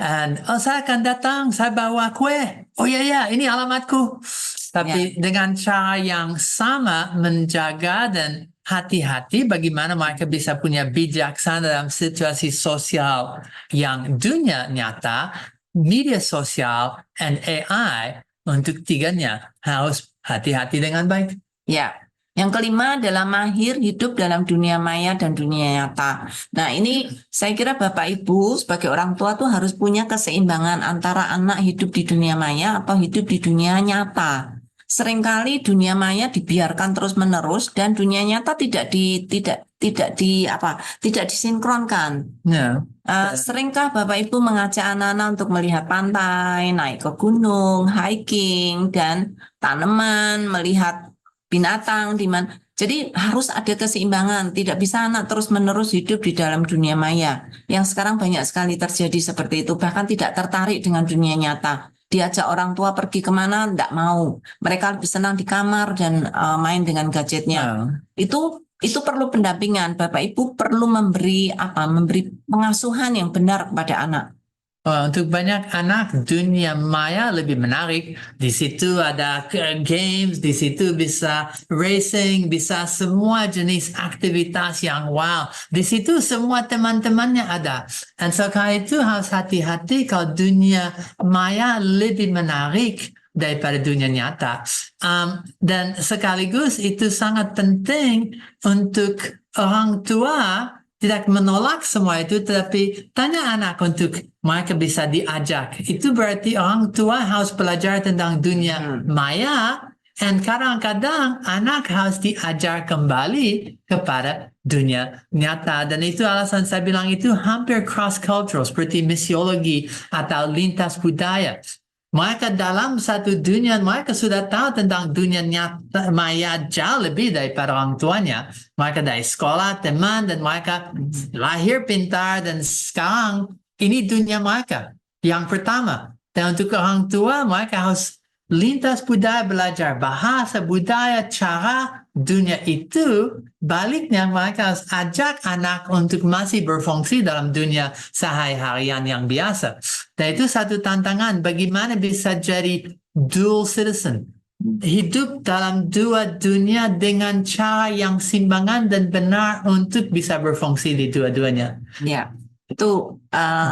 And saya akan datang, saya bawa kue. Oh ya, ini alamatku. Tapi dengan cara yang sama menjaga dan hati-hati bagaimana mereka bisa punya bijaksana dalam situasi sosial yang dunia nyata, media sosial, and AI. Untuk tiganya harus hati-hati dengan baik. Ya, yang kelima adalah mahir hidup dalam dunia maya dan dunia nyata. Nah, ini saya kira Bapak Ibu sebagai orang tua tuh harus punya keseimbangan antara anak hidup di dunia maya atau hidup di dunia nyata. Seringkali dunia maya dibiarkan terus-menerus dan dunia nyata tidak disinkronkan. Seringkah Bapak Ibu mengajak anak-anak untuk melihat pantai, naik ke gunung, hiking, dan tanaman, melihat binatang di mana. Jadi harus ada keseimbangan. Tidak bisa anak terus-menerus hidup di dalam dunia maya. Yang sekarang banyak sekali terjadi seperti itu. Bahkan tidak tertarik dengan dunia nyata. Diajak orang tua pergi kemana, tidak mau. Mereka lebih senang di kamar dan main dengan gadgetnya. Itu perlu pendampingan. Bapak Ibu perlu memberi pengasuhan yang benar kepada anak. Untuk banyak anak, dunia maya lebih menarik. Di situ ada games, di situ bisa racing, bisa semua jenis aktivitas yang wow. Di situ semua teman-temannya ada. Dan karena itu harus hati-hati kalau dunia maya lebih menarik daripada dunia nyata. Dan sekaligus itu sangat penting untuk orang tua tidak menolak semua itu, tetapi tanya anak untuk mereka bisa diajak. Itu berarti orang tua harus belajar tentang dunia maya, dan kadang-kadang anak harus diajar kembali kepada dunia nyata. Dan itu alasan saya bilang itu hampir cross-cultural, seperti misiologi atau lintas budaya. Mereka dalam satu dunia, mereka sudah tahu tentang dunia nyata maya jauh lebih daripada orang tuanya. Mereka dari sekolah, teman, dan mereka lahir pintar, dan sekarang ini dunia mereka. Yang pertama, dan untuk orang tua, mereka harus lintas budaya, belajar bahasa, budaya, cara dunia itu. Baliknya mereka harus ajak anak untuk masih berfungsi dalam dunia sehari-harian yang biasa. Dan itu satu tantangan, bagaimana bisa jadi dual citizen. Hidup dalam dua dunia dengan cara yang simbangan dan benar untuk bisa berfungsi di dua-duanya. Ya, itu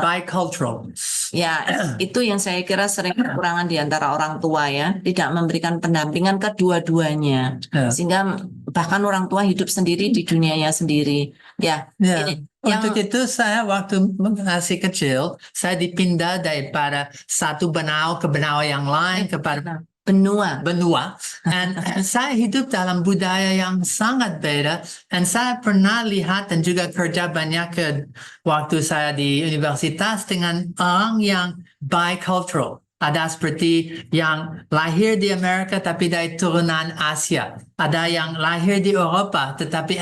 bicultural. Ya, itu yang saya kira sering kekurangan di antara orang tua ya, tidak memberikan pendampingan kedua-duanya. Sehingga bahkan orang tua hidup sendiri di dunianya sendiri. Ya, Ya, ini untuk itu saya waktu masih kecil, saya dipindah daripada satu benua ke benua yang lain kepada benua. Dan saya hidup dalam budaya yang sangat beda. Dan saya pernah lihat dan juga kerja banyak waktu saya di universitas dengan orang yang bicultural. Ada seperti yang lahir di Amerika tapi dari turunan Asia. Ada yang lahir di Eropa tetapi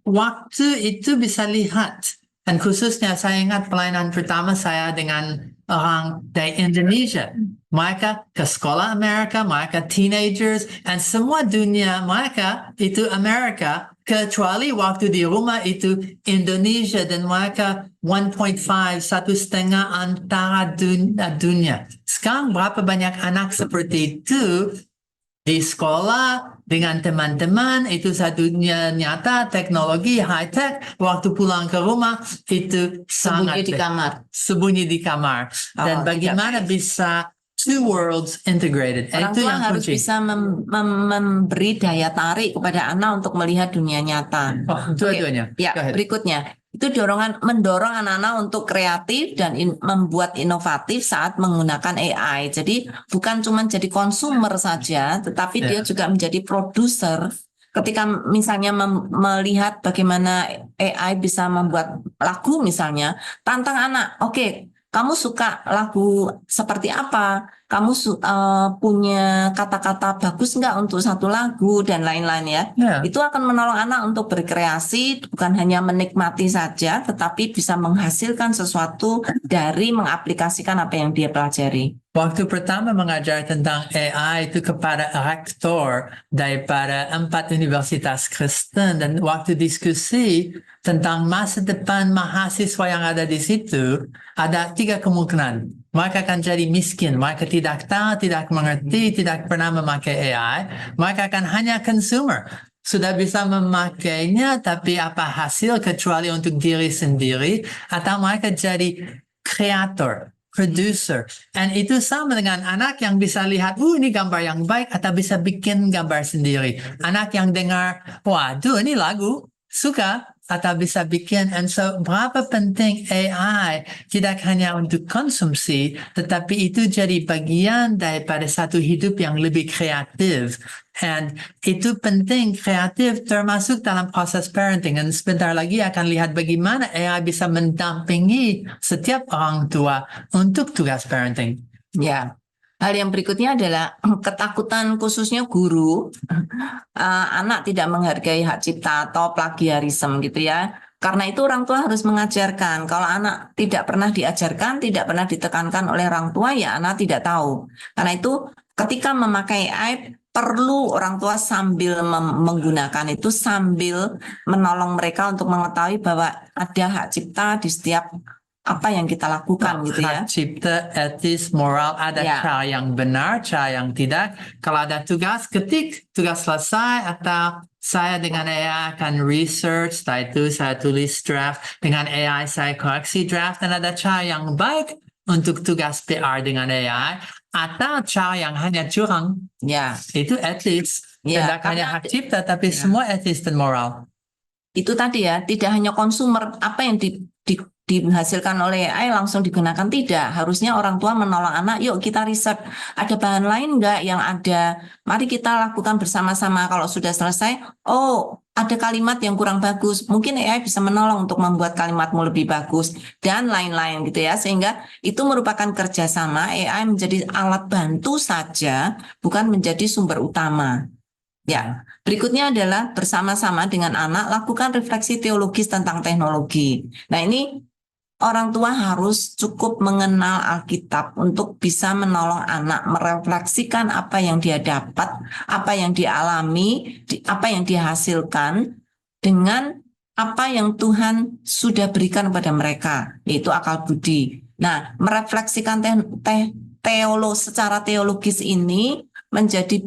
waktu itu bisa lihat. Dan khususnya saya ingat pelayanan pertama saya dengan orang dari Indonesia. Mereka ke sekolah Amerika, mereka teenagers, dan semua dunia mereka itu Amerika, kecuali waktu di rumah itu Indonesia, dan mereka 1.5, 1,5 antara dunia. Sekarang berapa banyak anak seperti itu di sekolah dengan teman-teman, itu satu dunia nyata, teknologi, high-tech, waktu pulang ke rumah itu sangat sembunyi di kamar. Dan bagaimana bisa two worlds integrated. Orang itu tua yang harus kunci. bisa memberi daya tarik kepada anak untuk melihat dunia nyata. Dua-duanya. Ya, berikutnya. Itu mendorong anak-anak untuk kreatif dan membuat inovatif saat menggunakan AI. Jadi bukan cuma jadi konsumer saja, tetapi dia juga menjadi produser. Ketika misalnya melihat bagaimana AI bisa membuat lagu misalnya, tantang anak, oke, kamu suka lagu seperti apa? Kamu punya kata-kata bagus nggak untuk satu lagu dan lain-lain ya? Itu akan menolong anak untuk berkreasi, bukan hanya menikmati saja, tetapi bisa menghasilkan sesuatu dari mengaplikasikan apa yang dia pelajari. Waktu pertama mengajar tentang AI itu kepada rektor daripada 4 universitas Kristen, dan waktu diskusi tentang masa depan mahasiswa yang ada di situ, ada 3 kemungkinan. Mereka akan jadi miskin, mereka tidak tahu, tidak mengerti, tidak pernah memakai AI, mereka akan hanya consumer. Sudah bisa memakainya, tapi apa hasil kecuali untuk diri sendiri, atau mereka jadi kreator, producer. Dan itu sama dengan anak yang bisa lihat, ini gambar yang baik, atau bisa bikin gambar sendiri. Anak yang dengar, waduh ini lagu, suka, atau bisa bikin. And so berapa penting AI tidak hanya untuk konsumsi, tetapi itu jadi bagian daripada satu hidup yang lebih kreatif. And itu penting, kreatif termasuk dalam proses parenting. Dan sebentar lagi akan lihat bagaimana AI bisa mendampingi setiap orang tua untuk tugas parenting. Ya. Hal yang berikutnya adalah ketakutan khususnya guru, anak tidak menghargai hak cipta atau plagiarisme gitu ya. Karena itu orang tua harus mengajarkan. Kalau anak tidak pernah diajarkan, tidak pernah ditekankan oleh orang tua, ya anak tidak tahu. Karena itu ketika memakai AI, perlu orang tua sambil menggunakan itu, sambil menolong mereka untuk mengetahui bahwa ada hak cipta di setiap apa yang kita lakukan gitu ya. Hak cipta, etis, moral, ada cara yang benar, cara yang tidak. Kalau ada tugas, ketik, tugas selesai, atau saya dengan AI akan research, setelah itu saya tulis draft, dengan AI saya koreksi draft, dan ada cara yang baik untuk tugas PR dengan AI, atau cara yang hanya curang. Itu etis. Tidak hanya hak cipta, tapi semua etis dan moral. Itu tadi ya, tidak hanya konsumer, apa yang dihasilkan oleh AI langsung digunakan, tidak. Harusnya orang tua menolong anak, yuk kita riset, ada bahan lain enggak yang ada, mari kita lakukan bersama-sama. Kalau sudah selesai, oh ada kalimat yang kurang bagus, mungkin AI bisa menolong untuk membuat kalimatmu lebih bagus, dan lain-lain gitu ya. Sehingga itu merupakan kerjasama, AI menjadi alat bantu saja, bukan menjadi sumber utama. Ya, berikutnya adalah bersama-sama dengan anak lakukan refleksi teologis tentang teknologi. Nah, ini orang tua harus cukup mengenal Alkitab untuk bisa menolong anak merefleksikan apa yang dia dapat, apa yang dialami, apa yang dihasilkan dengan apa yang Tuhan sudah berikan kepada mereka, yaitu akal budi. Nah, merefleksikan secara teologis ini menjadi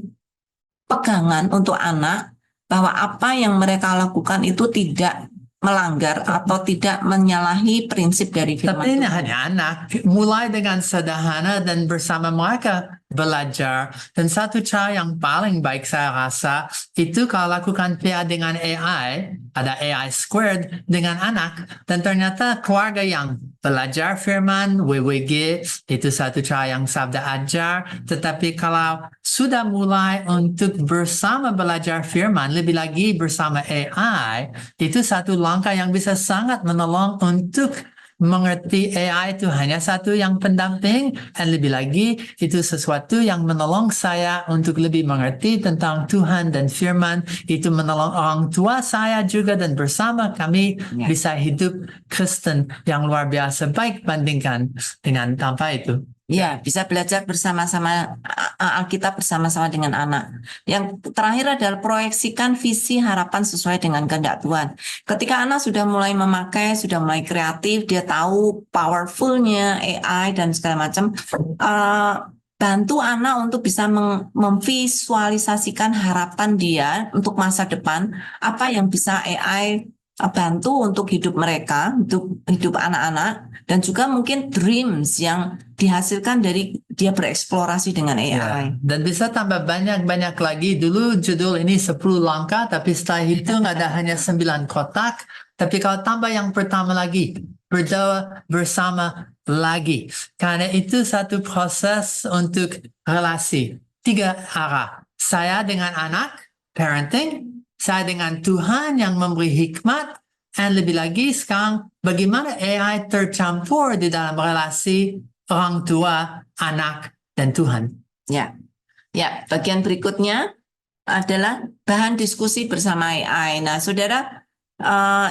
pegangan untuk anak bahwa apa yang mereka lakukan itu tidak melanggar atau tidak menyalahi prinsip dari firman Tapi ini Tuhan. hanya anak, mulai dengan sederhana dan bersama mereka belajar. Dan satu cara yang paling baik saya rasa itu kalau lakukan PA dengan AI, ada AI squared dengan anak. Dan ternyata keluarga yang belajar firman, WWG, itu satu cara yang Sabda ajar. Tetapi kalau sudah mulai untuk bersama belajar firman, lebih lagi bersama AI, itu satu langkah yang bisa sangat menolong untuk mengerti AI itu hanya satu yang pendamping, dan lebih lagi itu sesuatu yang menolong saya untuk lebih mengerti tentang Tuhan dan firman, itu menolong orang tua saya juga, dan bersama kami bisa hidup Kristen yang luar biasa baik bandingkan dengan tanpa itu. Ya, bisa belajar bersama-sama Alkitab bersama-sama dengan anak. Yang terakhir adalah proyeksikan visi harapan sesuai dengan kehendak Tuhan. Ketika anak sudah mulai memakai, sudah mulai kreatif, dia tahu powerfulnya AI dan segala macam, bantu anak untuk bisa memvisualisasikan harapan dia untuk masa depan, apa yang bisa AI bantu untuk hidup mereka, untuk hidup anak-anak, dan juga mungkin dreams yang dihasilkan dari dia bereksplorasi dengan AI. Ya, dan bisa tambah banyak-banyak lagi. Dulu judul ini 10 langkah, tapi setelah itu ada hanya 9 kotak. Tapi kalau tambah yang pertama lagi, berdoa bersama lagi. Karena itu satu proses untuk relasi. 3 arah. Saya dengan anak, parenting. Saya dengan Tuhan yang memberi hikmat, dan lebih lagi sekarang bagaimana AI tercampur di dalam relasi orang tua, anak, dan Tuhan. Ya, bagian berikutnya adalah bahan diskusi bersama AI. Nah, saudara,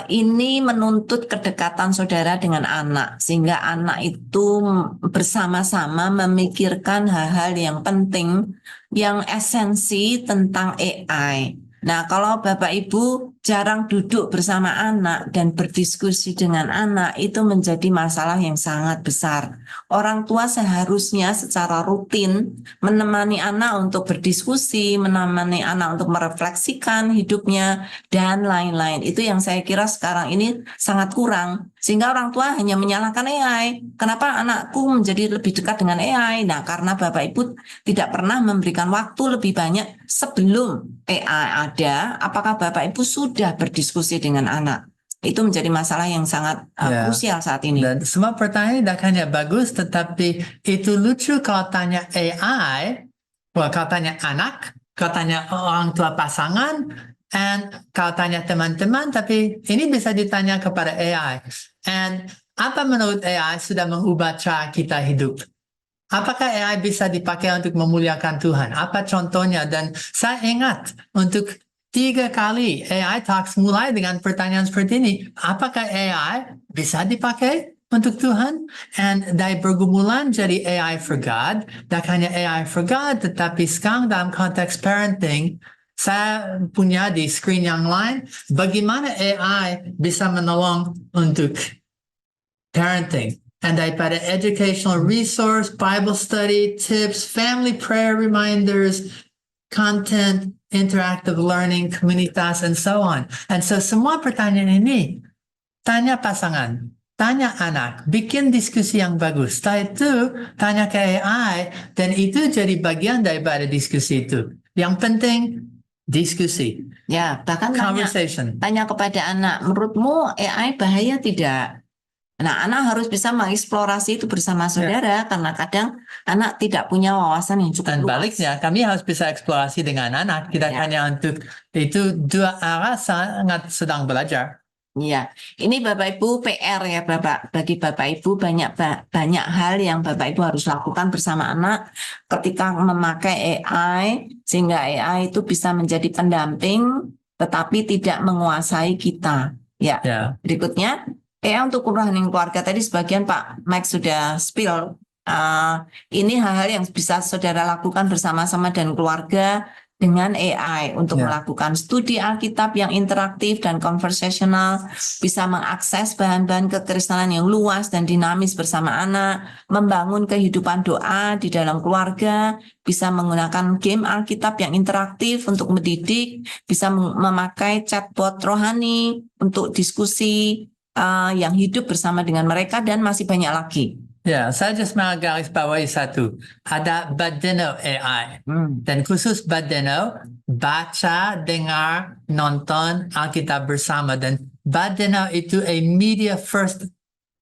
ini menuntut kedekatan saudara dengan anak, sehingga anak itu bersama-sama memikirkan hal-hal yang penting, yang esensi tentang AI. Nah, kalau Bapak Ibu jarang duduk bersama anak dan berdiskusi dengan anak, itu menjadi masalah yang sangat besar. Orang tua seharusnya secara rutin menemani anak untuk berdiskusi, menemani anak untuk merefleksikan hidupnya, dan lain-lain. Itu yang saya kira sekarang ini sangat kurang. Sehingga orang tua hanya menyalahkan AI. Kenapa anakku menjadi lebih dekat dengan AI? Nah, karena Bapak Ibu tidak pernah memberikan waktu lebih banyak sebelum AI ada. Apakah Bapak Ibu sudah berdiskusi dengan anak? Itu menjadi masalah yang sangat krusial saat ini. Dan semua pertanyaan tidak hanya bagus, tetapi itu lucu kalau tanya AI, kalau tanya anak, kalau tanya orang tua pasangan, dan kalau tanya teman-teman, tapi ini bisa ditanya kepada AI. Dan apa menurut AI sudah mengubah cara kita hidup? Apakah AI bisa dipakai untuk memuliakan Tuhan? Apa contohnya? Dan saya ingat untuk 3 kali AI Talks mulai dengan pertanyaan seperti ini. Apakah AI bisa dipakai untuk Tuhan? And dari pergumulan jadi AI for God. Dan hanya AI for God, tetapi sekarang dalam konteks parenting, saya punya di screen yang lain, bagaimana AI bisa menolong untuk parenting. And daripada educational resource, Bible study, tips, family prayer reminders, content, interactive learning, komunitas, and so on. And so semua pertanyaan ini, tanya pasangan, tanya anak, bikin diskusi yang bagus. Setelah itu, tanya ke AI, dan itu jadi bagian daripada diskusi itu. Yang penting, diskusi. Ya, bahkan Conversation. tanya kepada anak, menurutmu AI bahaya tidak? Nah, anak harus bisa mengeksplorasi itu bersama saudara, karena kadang anak tidak punya wawasan yang cukup luas. Dan luas. baliknya, kami harus bisa eksplorasi dengan anak, tidak hanya untuk itu 2 arah sangat sedang belajar. Iya, ini Bapak Ibu PR ya Bapak, bagi Bapak Ibu banyak hal yang Bapak Ibu harus lakukan bersama anak ketika memakai AI, sehingga AI itu bisa menjadi pendamping tetapi tidak menguasai kita. Ya. Berikutnya, AI untuk running keluarga, tadi sebagian Pak Mike sudah spill. Ini hal-hal yang bisa saudara lakukan bersama-sama dan keluarga dengan AI untuk melakukan studi Alkitab yang interaktif dan konversasional, bisa mengakses bahan-bahan kekristenan yang luas dan dinamis bersama anak, membangun kehidupan doa di dalam keluarga, bisa menggunakan game Alkitab yang interaktif untuk mendidik, bisa memakai chatbot rohani untuk diskusi yang hidup bersama dengan mereka, dan masih banyak lagi. Ya, saya just mau garis bawahi satu. Ada Badeno AI. Dan khusus Badeno, baca, dengar, nonton Alkitab bersama. Dan Badeno itu a media first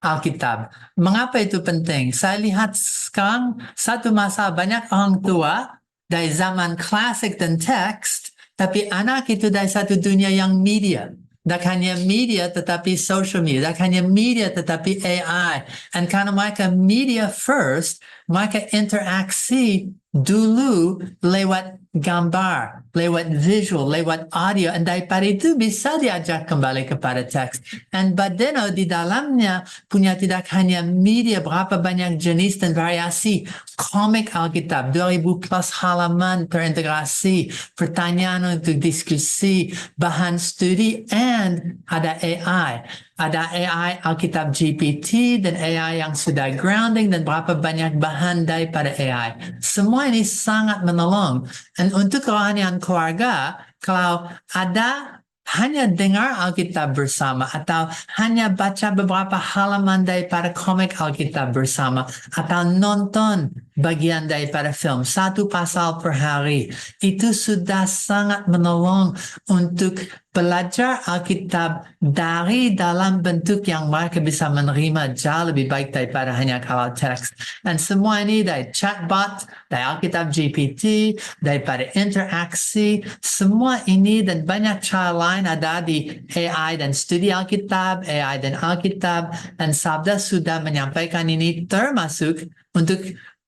Alkitab. Mengapa itu penting? Saya lihat sekarang satu masa banyak orang tua dari zaman klasik dan teks, tapi anak itu dari satu dunia yang media. Tak hanya media tetapi social media, tak hanya media tetapi AI. Dan karena mereka media first, mereka interaksi dulu lewat gambar, lewat visual, lewat audio, dan daripada itu bisa diajak kembali kepada teks. Dan Badeno di dalamnya punya tidak hanya media, berapa banyak jenis dan variasi komik Alkitab, 2000 plus halaman terintegrasi, pertanyaan untuk diskusi, bahan studi, and ada AI. Ada AI Alkitab GPT dan AI yang sudah grounding dan berapa banyak bahan daripada AI. Semua ini sangat menolong. Dan untuk kerohanian keluarga, kalau ada hanya dengar Alkitab bersama atau hanya baca beberapa halaman daripada komik Alkitab bersama atau nonton bagian daripada film, satu pasal per hari, itu sudah sangat menolong untuk belajar Alkitab dari dalam bentuk yang mereka bisa menerima jauh lebih baik daripada hanya kalau teks. Dan semua ini dari chatbot, dari Alkitab GPT, daripada interaksi, semua ini dan banyak cara lain ada di AI dan studi Alkitab, AI dan Alkitab, dan Sabda sudah menyampaikan ini termasuk untuk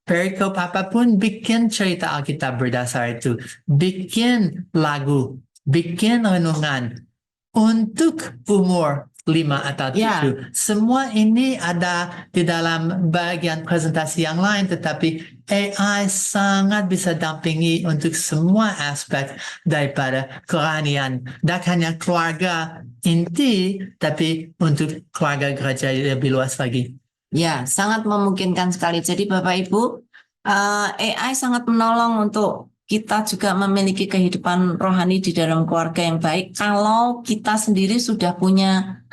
perikop apapun, bikin cerita Alkitab berdasar itu, bikin lagu, bikin renungan untuk umur 5 atau 7. Semua ini ada di dalam bagian presentasi yang lain, tetapi AI sangat bisa dampingi untuk semua aspek daripada kerohanian. Tak hanya keluarga inti, tapi untuk keluarga gereja lebih luas lagi. Ya, sangat memungkinkan sekali. Jadi Bapak Ibu, AI sangat menolong untuk kita juga memiliki kehidupan rohani di dalam keluarga yang baik. Kalau kita sendiri sudah punya,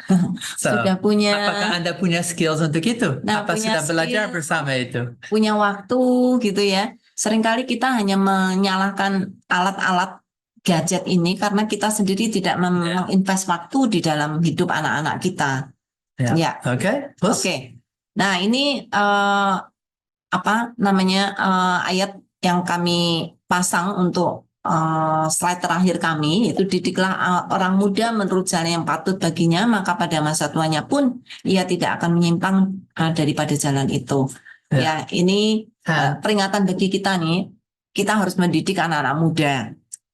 apakah Anda punya skills untuk itu? Apa sudah belajar bersama itu? Punya waktu gitu ya. Seringkali kita hanya menyalahkan alat-alat gadget ini karena kita sendiri tidak menginvest waktu di dalam hidup anak-anak kita. Ya. Oke. Nah, ini ayat yang kami pasang untuk slide terakhir kami, itu didiklah orang muda menurut jalan yang patut baginya, maka pada masa tuanya pun ia tidak akan menyimpang daripada jalan itu. Ya, ini peringatan bagi kita nih, kita harus mendidik anak-anak muda.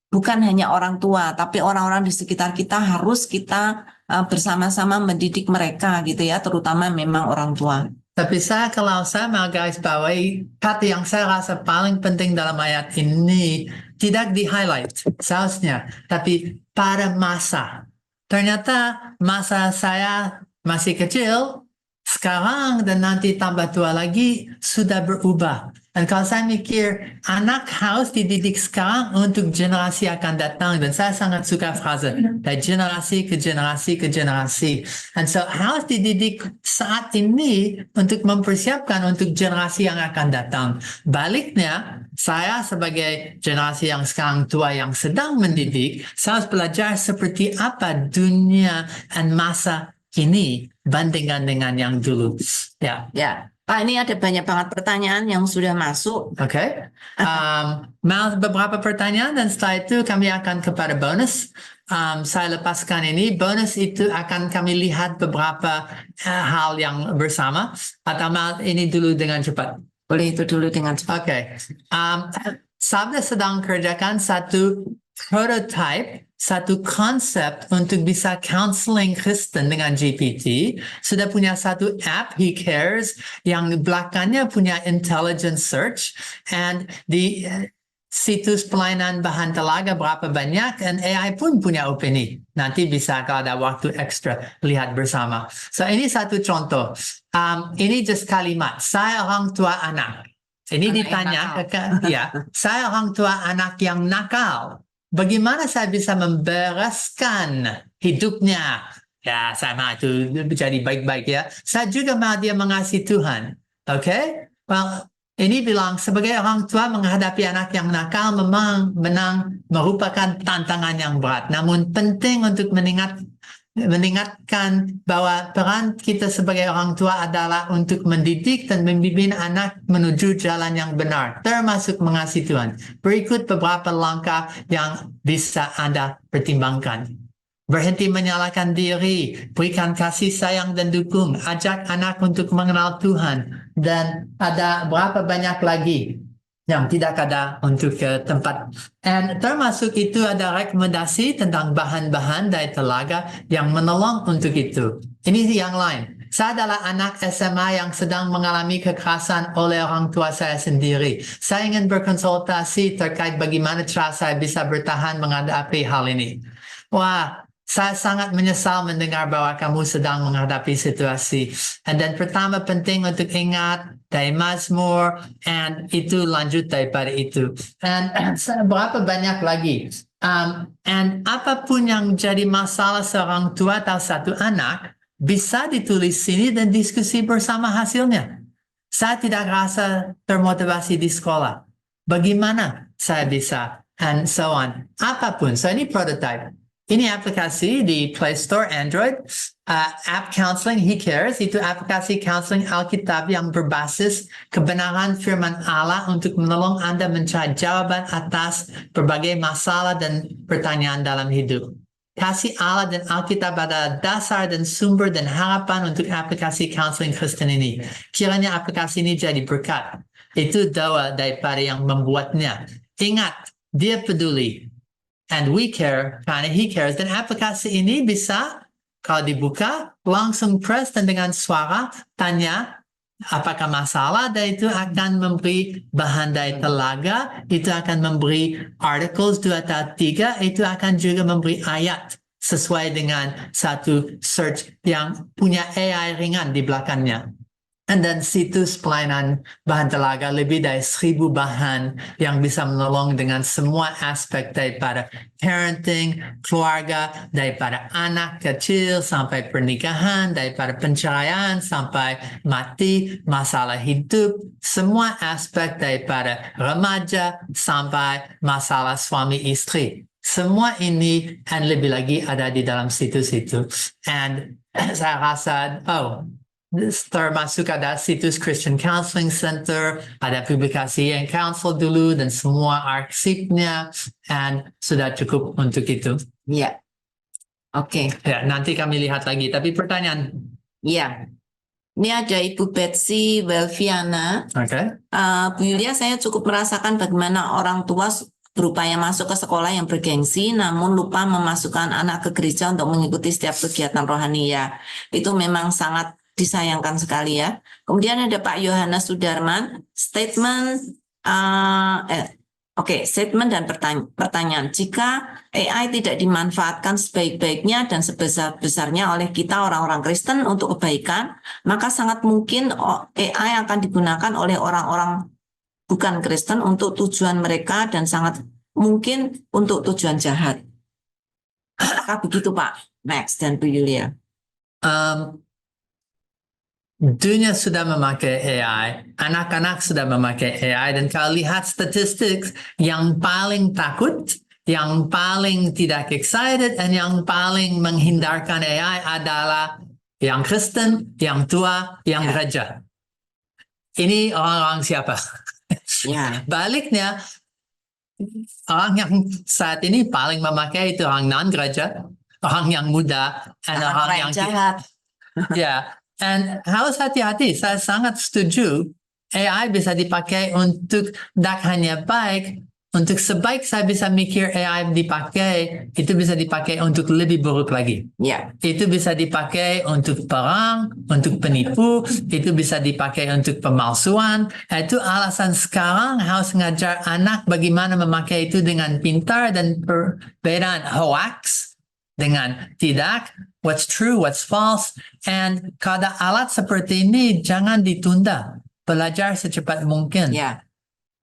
Bukan hanya orang tua, tapi orang-orang di sekitar kita harus kita bersama-sama mendidik mereka gitu ya, terutama memang orang tua. Tapi kalau saya mau garis bawahi, kata yang saya rasa paling penting dalam ayat ini tidak di-highlight seharusnya, tapi pada masa. Ternyata masa saya masih kecil, sekarang dan nanti tambah tua lagi sudah berubah. Dan kalau saya mikir, anak harus dididik sekarang untuk generasi akan datang. Dan saya sangat suka frase, dari generasi ke generasi ke generasi. Dan harus dididik saat ini untuk mempersiapkan untuk generasi yang akan datang. Baliknya, saya sebagai generasi yang sekarang tua yang sedang mendidik, saya harus belajar seperti apa dunia dan masa ini bandingkan dengan yang dulu. Ya. Pak, ini ada banyak banget pertanyaan yang sudah masuk. Oke. Mau beberapa pertanyaan dan setelah itu kami akan kepada bonus. Saya lepaskan ini. Bonus itu akan kami lihat beberapa hal yang bersama. Atau mau ini dulu dengan cepat? Boleh itu dulu dengan cepat. Oke. Sabda sedang kerjakan satu prototype, satu konsep untuk bisa counseling Kristen dengan GPT. Sudah punya satu app, He Cares, yang belakangnya punya intelligent search, and di situs pelayanan bahan telaga berapa banyak, dan AI pun punya opini. Nanti bisa kalau ada waktu ekstra lihat bersama. So ini satu contoh. Ini just kalimat, saya orang tua anak. Ini ditanya, saya orang tua anak yang nakal. Bagaimana saya bisa membereskan hidupnya? Ya, saya mau itu jadi baik-baik ya. Saya juga mau dia mengasihi Tuhan. Okay? Well, ini bilang sebagai orang tua menghadapi anak yang nakal memang merupakan tantangan yang berat. Namun penting untuk mengingatkan bahwa peran kita sebagai orang tua adalah untuk mendidik dan membimbing anak menuju jalan yang benar, termasuk mengasihi Tuhan. Berikut beberapa langkah yang bisa Anda pertimbangkan. Berhenti menyalahkan diri, berikan kasih sayang dan dukung, ajak anak untuk mengenal Tuhan, dan ada berapa banyak lagi yang tidak ada untuk ke tempat. Dan termasuk itu ada rekomendasi tentang bahan-bahan dari telaga yang menolong untuk itu. Ini yang lain. Saya adalah anak SMA yang sedang mengalami kekerasan oleh orang tua saya sendiri. Saya ingin berkonsultasi terkait bagaimana cara saya bisa bertahan menghadapi hal ini. Wah, saya sangat menyesal mendengar bahwa kamu sedang menghadapi situasi. Dan pertama penting untuk ingat dari Mazmur, dan itu lanjut daripada itu. Dan berapa banyak lagi. Dan apapun yang jadi masalah seorang tua atau satu anak, bisa ditulis sini dan diskusi bersama hasilnya. Saya tidak rasa termotivasi di sekolah. Bagaimana saya bisa? And so on. Apapun. So ini prototype. Ini aplikasi di Play Store Android, App Counseling He Cares, itu aplikasi counseling Alkitab yang berbasis kebenaran firman Allah untuk menolong Anda mencari jawaban atas berbagai masalah dan pertanyaan dalam hidup. Kasih Allah dan Alkitab adalah dasar dan sumber dan harapan untuk aplikasi counseling Kristen ini. Kiranya aplikasi ini jadi berkat. Itu doa daripada yang membuatnya. Ingat, dia peduli. And we care karena He cares. Dan aplikasi ini bisa kalau dibuka langsung press dan dengan suara tanya apakah masalah, dan itu akan memberi bahan dari telaga, itu akan memberi articles 2 atau 3, itu akan juga memberi ayat sesuai dengan satu search yang punya AI ringan di belakangnya. Dan situs pelayanan bahan telaga lebih dari 1,000 bahan yang bisa menolong dengan semua aspek daripada parenting, keluarga, daripada anak kecil sampai pernikahan, daripada penceraian sampai mati, masalah hidup, semua aspek daripada remaja sampai masalah suami istri. Semua ini dan lebih lagi ada di dalam situs itu. Dan saya rasa, termasuk ada situs Christian Counseling Center, ada publikasi yang counsel dulu dan semua arsipnya, dan sudah cukup untuk itu. Ya, oke. Ya, nanti kami lihat lagi. Tapi pertanyaan. Ya, ini ada Ibu Betsy Welviana. Oke. Bu Yulia, saya cukup merasakan bagaimana orang tua berupaya masuk ke sekolah yang bergengsi, namun lupa memasukkan anak ke gereja untuk mengikuti setiap kegiatan rohani ya. Itu memang sangat disayangkan sekali ya. Kemudian ada Pak Yohanes Sudarman, statement dan pertanyaan. Jika AI tidak dimanfaatkan sebaik-baiknya dan sebesar-besarnya oleh kita orang-orang Kristen untuk kebaikan, maka sangat mungkin AI akan digunakan oleh orang-orang bukan Kristen untuk tujuan mereka dan sangat mungkin untuk tujuan jahat. Apakah begitu Pak Max dan Bu Yulia? Dunia sudah memakai AI, anak-anak sudah memakai AI, dan kalau lihat statistik, yang paling takut, yang paling tidak excited, dan yang paling menghindarkan AI adalah yang Kristen, yang tua, yang gereja. Ini orang-orang siapa? Ya. Baliknya, orang yang saat ini paling memakai itu orang non-gereja, orang yang muda, dan orang yang jahat. Ya. Dan harus hati-hati, saya sangat setuju AI bisa dipakai untuk tidak hanya baik, untuk sebaik saya bisa mikir AI dipakai, itu bisa dipakai untuk lebih buruk lagi. Ya. Itu bisa dipakai untuk perang, untuk penipu, itu bisa dipakai untuk pemalsuan. Itu alasan sekarang harus mengajar anak bagaimana memakai itu dengan pintar dan perbedaan hoax dengan tidak, what's true, what's false, and kalau ada alat seperti ini jangan ditunda, belajar secepat mungkin. Ya,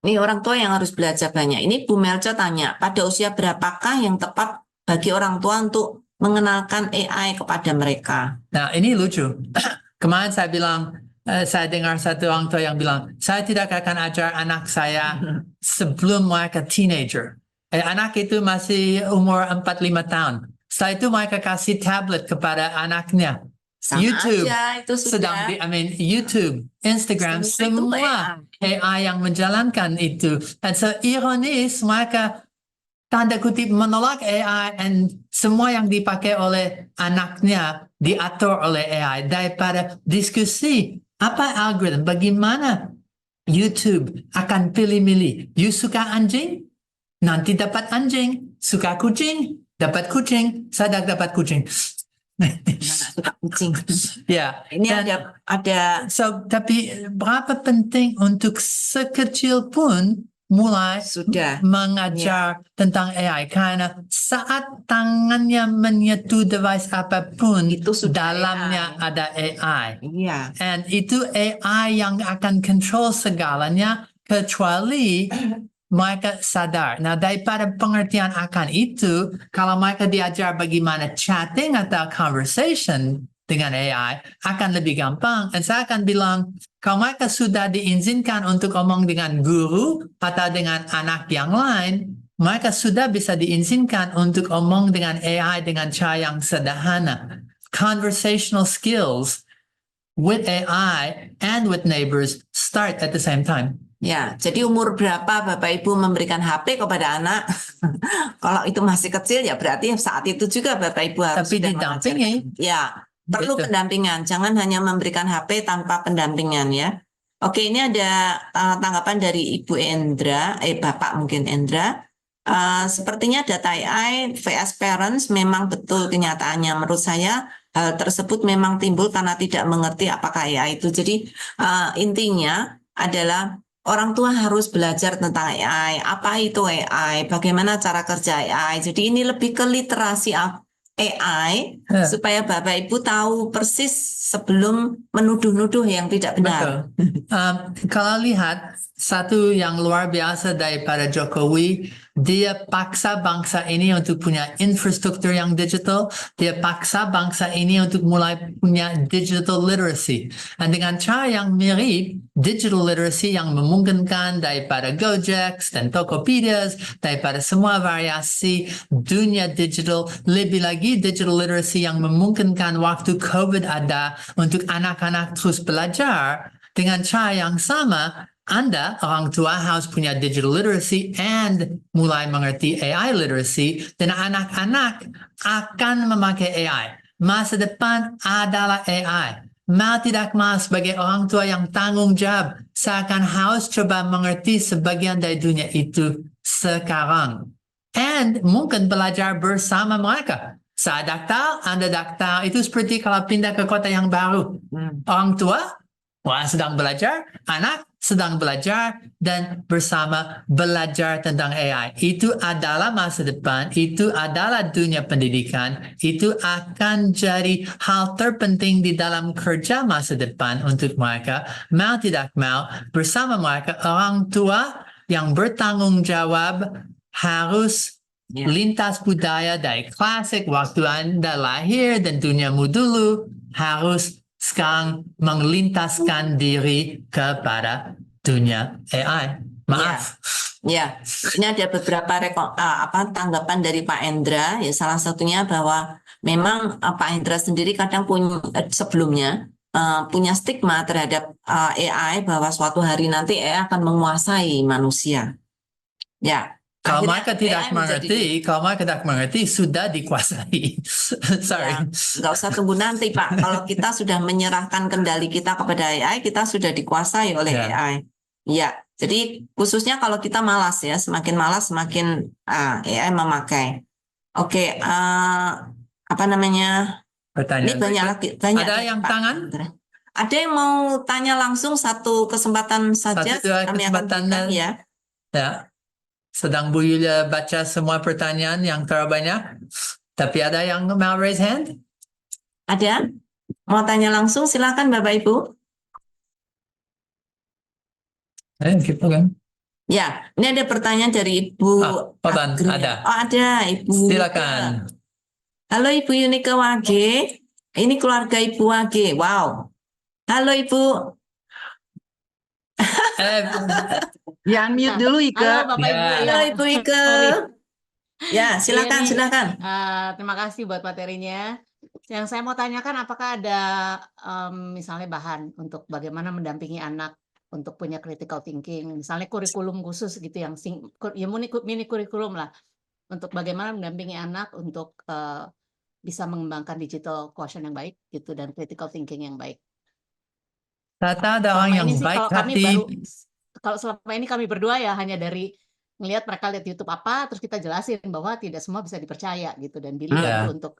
ini orang tua yang harus belajar banyak. Ini Bu Melca tanya, pada usia berapakah yang tepat bagi orang tua untuk mengenalkan AI kepada mereka? Nah ini lucu. Kemarin saya bilang Saya dengar satu orang tua yang bilang, saya tidak akan ajar anak saya sebelum mereka teenager. Anak itu masih umur 4-5 tahun. Setelah itu mereka kasih tablet kepada anaknya. Sama YouTube aja itu sudah. YouTube, Instagram, semua AI yang menjalankan itu. Dan ironis mereka tanda kutip menolak AI dan semua yang dipakai oleh anaknya diatur oleh AI daripada diskusi apa algoritma, bagaimana YouTube akan pilih-milih. You suka anjing? Nanti dapat anjing. Suka kucing? Dapat kucing. Saya dapat kucing. Suka kucing. Ya. Ini ada. Tapi berapa penting untuk sekecil pun mulai Sudah mengajar tentang AI, karena saat tangannya menyentuh device apapun itu sudah dalamnya ada AI. Iya. And itu AI yang akan control segalanya kecuali mereka sadar. Nah, daripada pengertian akan itu, kalau mereka diajar bagaimana chatting atau conversation dengan AI akan lebih gampang. Dan saya akan bilang, kalau mereka sudah diizinkan untuk ngomong dengan guru atau dengan anak yang lain, mereka sudah bisa diizinkan untuk ngomong dengan AI dengan cara yang sederhana. Conversational skills with AI and with neighbors start at the same time. Ya, jadi umur berapa Bapak Ibu memberikan HP kepada anak? Kalau itu masih kecil ya berarti saat itu juga Bapak Ibu harus tapi didampingi. Ya, perlu pendampingan. Jangan hanya memberikan HP tanpa pendampingan ya. Oke, ini ada tanggapan dari Ibu Endra, Bapak mungkin Endra. Sepertinya data AI vs parents memang betul kenyataannya. Menurut saya hal tersebut memang timbul karena tidak mengerti apakah AI itu. Jadi intinya adalah orang tua harus belajar tentang AI, apa itu AI, bagaimana cara kerja AI. Jadi ini lebih ke literasi AI supaya Bapak Ibu tahu persis sebelum menuduh-nuduh yang tidak benar. Kalau lihat satu yang luar biasa daripada Jokowi, dia paksa bangsa ini untuk punya infrastruktur yang digital, dia paksa bangsa ini untuk mulai punya digital literacy. Dan dengan cara yang mirip, digital literacy yang memungkinkan daripada Gojek dan Tokopedia, daripada semua variasi dunia digital, lebih lagi digital literacy yang memungkinkan waktu COVID ada untuk anak-anak terus belajar dengan cara yang sama. Anda, orang tua, harus punya digital literacy and mulai mengerti AI literacy, dan anak-anak akan memakai AI. Masa depan adalah AI. Mau tidak mau sebagai orang tua yang tanggung jawab, saya akan harus coba mengerti sebagian dari dunia itu sekarang. And mungkin belajar bersama mereka. Saya daftar, Anda daftar. Itu seperti kalau pindah ke kota yang baru. Orang tua sedang belajar, anak sedang belajar, dan bersama belajar tentang AI. Itu adalah masa depan, itu adalah dunia pendidikan, itu akan jadi hal terpenting di dalam kerja masa depan untuk mereka. Mau tidak mau, bersama mereka, orang tua yang bertanggung jawab harus lintas budaya dari klasik waktu Anda lahir dan duniamu dulu, harus sekarang melintaskan diri kepada dunia AI. Maaf. Ya, ini ada beberapa tanggapan dari Pak Endra. Ya, salah satunya bahwa memang Pak Endra sendiri kadang sebelumnya punya stigma terhadap AI bahwa suatu hari nanti AI akan menguasai manusia. Ya. Kalau mereka tidak mengerti, sudah dikuasai. Sorry. Ya, nggak usah tunggu nanti, Pak. Kalau kita sudah menyerahkan kendali kita kepada AI, kita sudah dikuasai oleh AI. Ya, jadi khususnya kalau kita malas ya, semakin malas semakin AI memakai. Oke, apa namanya? Pertanyaan. Ini banyak ada yang Pak. tangan? Ada yang mau tanya langsung, satu kesempatan saja. Kami akan berikan, ya. Ya. Sedang Bu Yulia baca semua pertanyaan yang terbanyak. Tapi ada yang mau raise hand? Ada? Mau tanya langsung, silakan Bapak Ibu. Gitu kan? Ya, ini ada pertanyaan dari Ibu. Ada. Oh, ada Ibu. Silakan. Halo Ibu Yunike Wage. Ini keluarga Ibu Wage. Wow. Halo Ibu. Ya unmute dulu Halo Ika. Bapak Ibu Ya. Halo Ibu Ike. Sorry. Ya, silakan, Ini, silakan. terima kasih buat materinya. Yang saya mau tanyakan apakah ada misalnya bahan untuk bagaimana mendampingi anak untuk punya critical thinking, misalnya kurikulum khusus gitu yang ya mini kurikulum lah untuk bagaimana mendampingi anak untuk bisa mengembangkan digital quotient yang baik gitu dan critical thinking yang baik. Ternyata ada orang Selama yang ini sih baik kalau kami hati. kalau selama ini kami berdua ya hanya dari ngelihat mereka lihat YouTube apa, terus kita jelasin bahwa tidak semua bisa dipercaya gitu dan Billy Iya. bantu untuk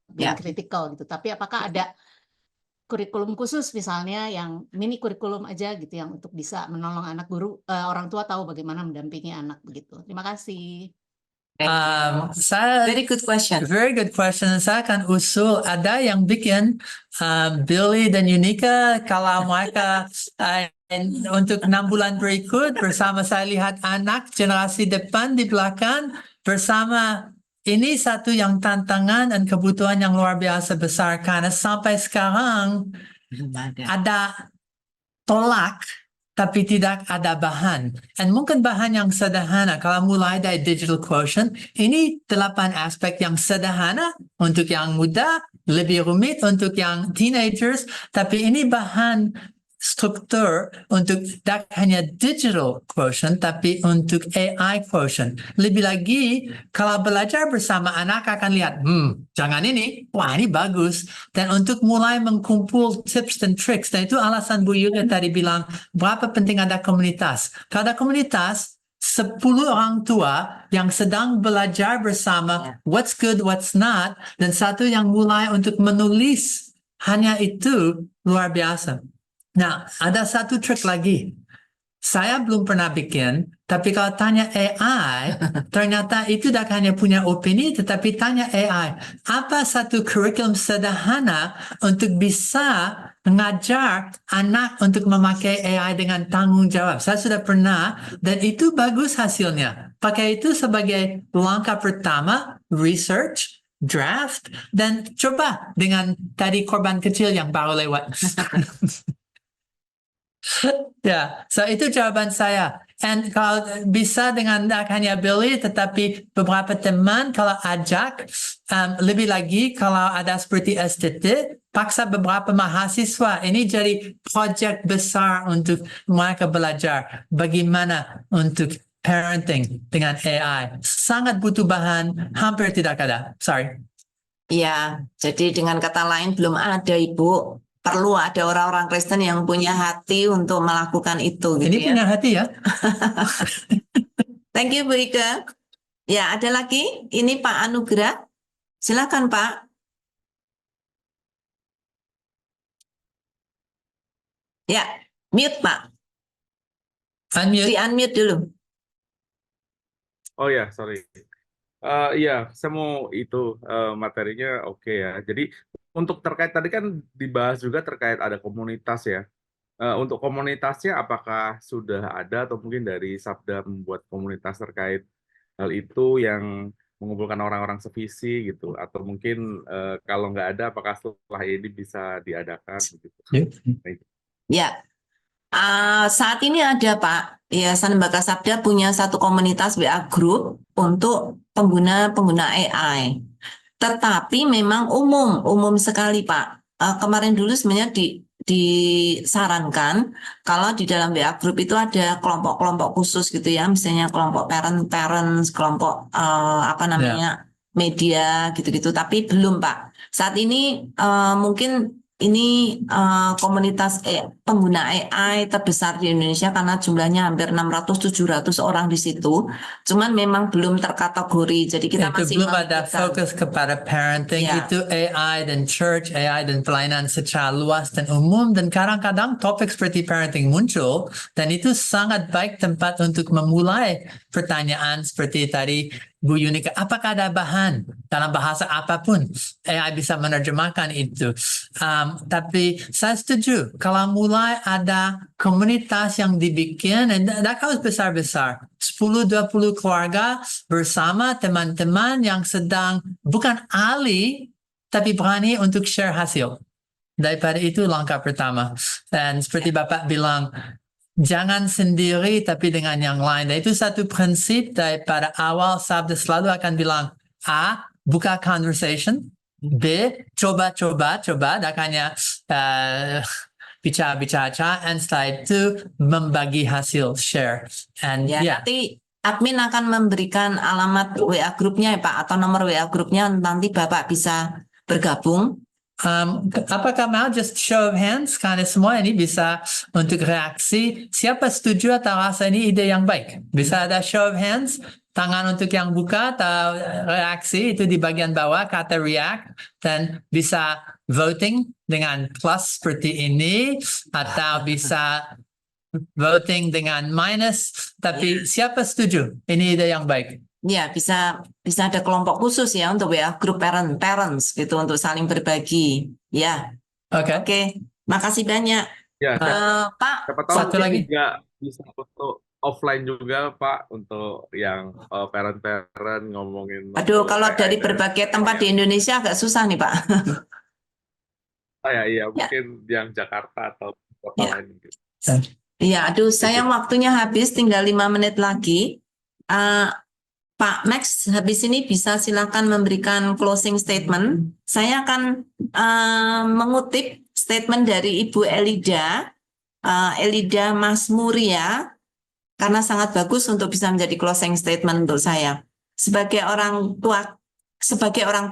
being Ya. critical gitu. Tapi apakah ada kurikulum khusus misalnya yang mini kurikulum aja gitu yang untuk bisa menolong anak guru orang tua tahu bagaimana mendampingi anak begitu. Terima kasih. Thank you. Saya Very good question. Very good question. Saya akan usul ada yang bikin Billy dan Yunika kalau mereka untuk 6 bulan berikut bersama saya lihat anak generasi depan di belakang bersama. Ini satu yang tantangan dan kebutuhan yang luar biasa besar karena sampai sekarang ada tolak tapi tidak ada bahan. Dan mungkin bahan yang sederhana, kalau mulai dari digital quotient, ini 8 aspek yang sederhana untuk yang muda, lebih rumit untuk yang teenagers, tapi ini bahan struktur untuk tak hanya digital quotient, tapi untuk AI quotient. Lebih lagi, kalau belajar bersama anak akan lihat, jangan ini, wah ini bagus. Dan untuk mulai mengkumpul tips dan tricks, dan itu alasan Bu Yulia tadi bilang, berapa penting ada komunitas. Kalau ada komunitas, 10 orang tua yang sedang belajar bersama what's good, what's not, dan satu yang mulai untuk menulis, hanya itu luar biasa. Nah, ada satu trik lagi. Saya belum pernah bikin, tapi kalau tanya AI, ternyata itu tidak hanya punya opini, tetapi tanya AI, apa satu kurikulum sederhana untuk bisa mengajar anak untuk memakai AI dengan tanggung jawab. Saya sudah pernah, dan itu bagus hasilnya. Pakai itu sebagai langkah pertama, research, draft, dan coba dengan tadi korban kecil yang baru lewat. Ya, so itu jawaban saya. And kalau bisa dengan tak hanya Billy, tetapi beberapa teman kalau ajak, lebih lagi kalau ada seperti STT, paksa beberapa mahasiswa. Ini jadi project besar untuk mereka belajar bagaimana untuk parenting dengan AI. Sangat butuh bahan, hampir tidak ada. Sorry. Ya, jadi dengan kata lain belum ada Ibu. Perlu ada orang-orang Kristen yang punya hati untuk melakukan itu gitu Ini ya. punya hati ya. Thank you Bu Ike. Ya, ada lagi. Ini Pak Anugrah. Silakan Pak. Ya, mute Pak. Unmute. Di unmute dulu. Oh ya, sorry. Iya, saya mau itu materinya oke ya. Jadi untuk terkait tadi kan dibahas juga terkait ada komunitas ya. Untuk komunitasnya apakah sudah ada atau mungkin dari Sabda membuat komunitas terkait hal itu yang mengumpulkan orang-orang sevisi gitu, atau mungkin kalau nggak ada apakah setelah ini bisa diadakan gitu. Ya, saat ini ada Pak, Yayasan Lembaga Sabda punya satu komunitas WA Group untuk pengguna AI. Tetapi memang umum sekali Pak. Kemarin dulu sebenarnya disarankan kalau di dalam WA Group itu ada kelompok-kelompok khusus gitu ya, misalnya kelompok parents, kelompok media gitu-gitu. Tapi belum Pak. Saat ini mungkin ini komunitas pengguna AI terbesar di Indonesia karena jumlahnya hampir 600-700 orang di situ. Cuman memang belum terkategori. Jadi kita Itu masih belum ada fokus kepada parenting. Ya. Itu AI dan church, AI dan pelayanan secara luas dan umum. Dan kadang-kadang topik seperti parenting muncul. Dan itu sangat baik tempat untuk memulai pertanyaan seperti tadi Bu Yunika, apakah ada bahan dalam bahasa apapun AI bisa menerjemahkan itu. Tapi saya setuju kalau mulai ada komunitas yang dibikin dan tidak harus besar-besar, 10-20 keluarga bersama teman-teman yang sedang bukan ahli tapi berani untuk share hasil. Daripada itu langkah pertama. Dan seperti Bapak bilang, jangan sendiri tapi dengan yang lain. Dan itu satu prinsip daripada awal sabda selalu akan bilang A, buka conversation. B, coba. Dan hanya bicara. And setelah itu membagi hasil, share. And Ya, yeah. nanti admin akan memberikan alamat WA grupnya ya Pak, atau nomor WA grupnya, nanti Bapak bisa bergabung. Apakah mau just show of hands? Karena semua ini bisa untuk reaksi. Siapa setuju atau rasa ini ide yang baik? Bisa ada show of hands, tangan untuk yang buka atau reaksi itu di bagian bawah kata react, dan bisa voting dengan plus seperti ini atau bisa voting dengan minus. Tapi siapa setuju? Ini ide yang baik. Ya, bisa ada kelompok khusus ya untuk WA grup parents gitu untuk saling berbagi. Ya. Oke. Makasih banyak. Ya, Pak. Siapa tahu Satu lagi. juga bisa untuk offline juga Pak, untuk yang parent-parent ngomongin. Aduh, kalau dari berbagai tempat di Indonesia agak susah nih Pak. Iya, mungkin yang Jakarta atau kota lain gitu. Iya, aduh, sayang waktunya habis, tinggal 5 menit lagi. Pak Max, habis ini bisa silakan memberikan closing statement. Saya akan mengutip statement dari Ibu Elida Masmuria, karena sangat bagus untuk bisa menjadi closing statement untuk saya. Sebagai orang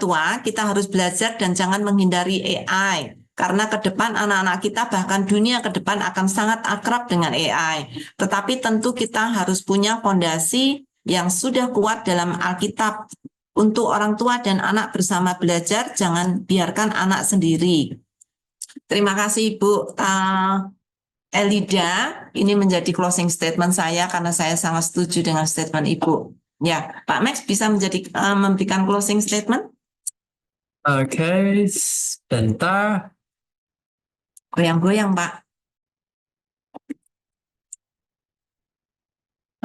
tua, kita harus belajar dan jangan menghindari AI. Karena ke depan anak-anak kita, bahkan dunia ke depan akan sangat akrab dengan AI. Tetapi tentu kita harus punya fondasi yang sudah kuat dalam Alkitab. Untuk orang tua dan anak bersama belajar, jangan biarkan anak sendiri. Terima kasih Ibu Elida. Ini menjadi closing statement saya karena saya sangat setuju dengan statement Ibu. Ya, Pak Max bisa memberikan closing statement? Oke, sebentar. Goyang-goyang, Pak.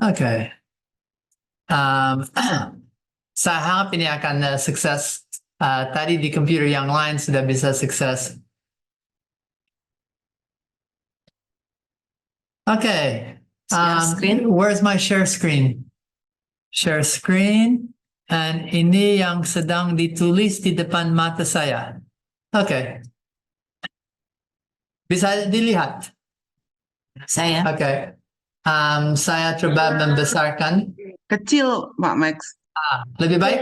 Oke. Saya harap ini akan sukses. Tadi di komputer yang lain sudah bisa sukses. Okay. Share screen. Where's my share screen? Share screen. And ini yang sedang ditulis di depan mata saya. Okay. Bisa dilihat? Saya. Okay. Saya coba membesarkan. Kecil, Pak Max. Lebih baik?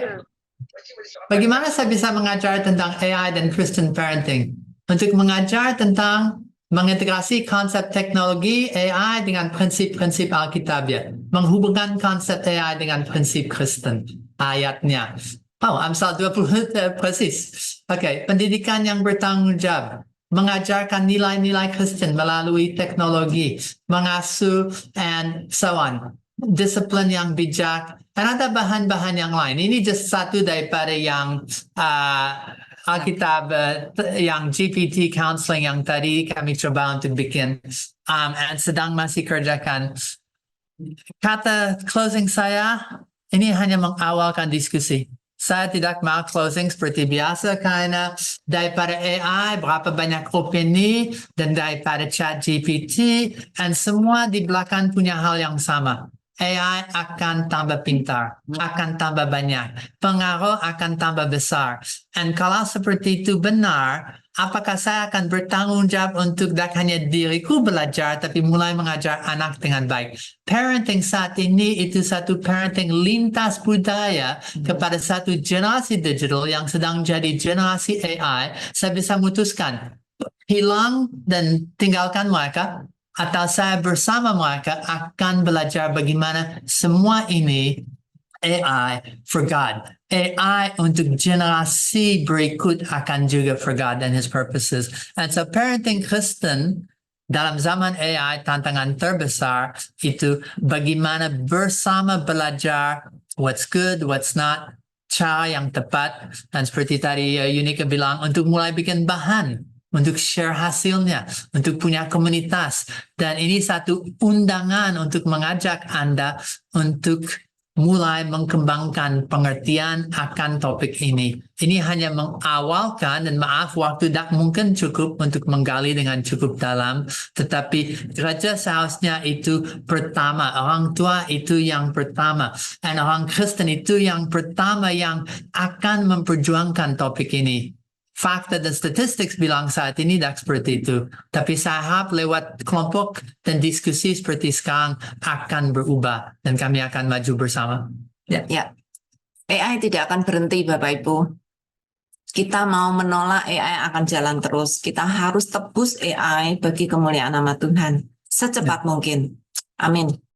Bagaimana saya bisa mengajar tentang AI dan Christian parenting? Untuk mengajar tentang mengintegrasi konsep teknologi AI dengan prinsip-prinsip Alkitabiah. Menghubungkan konsep AI dengan prinsip Kristen. Ayatnya. Amsal 20 persis. Oke, pendidikan yang bertanggung jawab. Mengajarkan nilai-nilai Kristen melalui teknologi. Mengasuh and so on. Disiplin yang bijak. Dan ada bahan-bahan yang lain. Ini just satu daripada yang Alkitab, yang GPT counseling yang tadi kami coba untuk bikin. And sedang masih kerjakan. Kata closing saya, ini hanya mengawalkan diskusi. Saya tidak mau closing seperti biasa karena daripada AI berapa banyak opini dan daripada chat GPT dan semua di belakang punya hal yang sama. AI akan tambah pintar, akan tambah banyak, pengaruh akan tambah besar. Dan kalau seperti itu benar, apakah saya akan bertanggung jawab untuk tidak hanya diriku belajar, tapi mulai mengajar anak dengan baik? Parenting saat ini itu satu parenting lintas budaya kepada satu generasi digital yang sedang jadi generasi AI. Saya bisa memutuskan hilang dan tinggalkan mereka, atau saya bersama mereka akan belajar bagaimana semua ini AI for God. AI untuk generasi berikut akan juga for God and His purposes. And so parenting Kristen dalam zaman AI, tantangan terbesar itu bagaimana bersama belajar what's good, what's not, cara yang tepat. Dan seperti tadi Yunika bilang, untuk mulai bikin bahan, untuk share hasilnya, untuk punya komunitas. Dan ini satu undangan untuk mengajak Anda untuk mulai mengembangkan pengertian akan topik ini. Ini hanya mengawalkan, dan maaf waktu tak mungkin cukup untuk menggali dengan cukup dalam, tetapi gereja seharusnya itu pertama, orang tua itu yang pertama, dan orang Kristen itu yang pertama yang akan memperjuangkan topik ini. Fakta dan statistik bilang saat ini tak seperti itu. Tapi saya harap lewat kelompok dan diskusi seperti sekarang akan berubah. Dan kami akan maju bersama. Ya. Ya, AI tidak akan berhenti Bapak Ibu. Kita mau menolak AI akan jalan terus. Kita harus tebus AI bagi kemuliaan nama Tuhan secepat mungkin. Amin.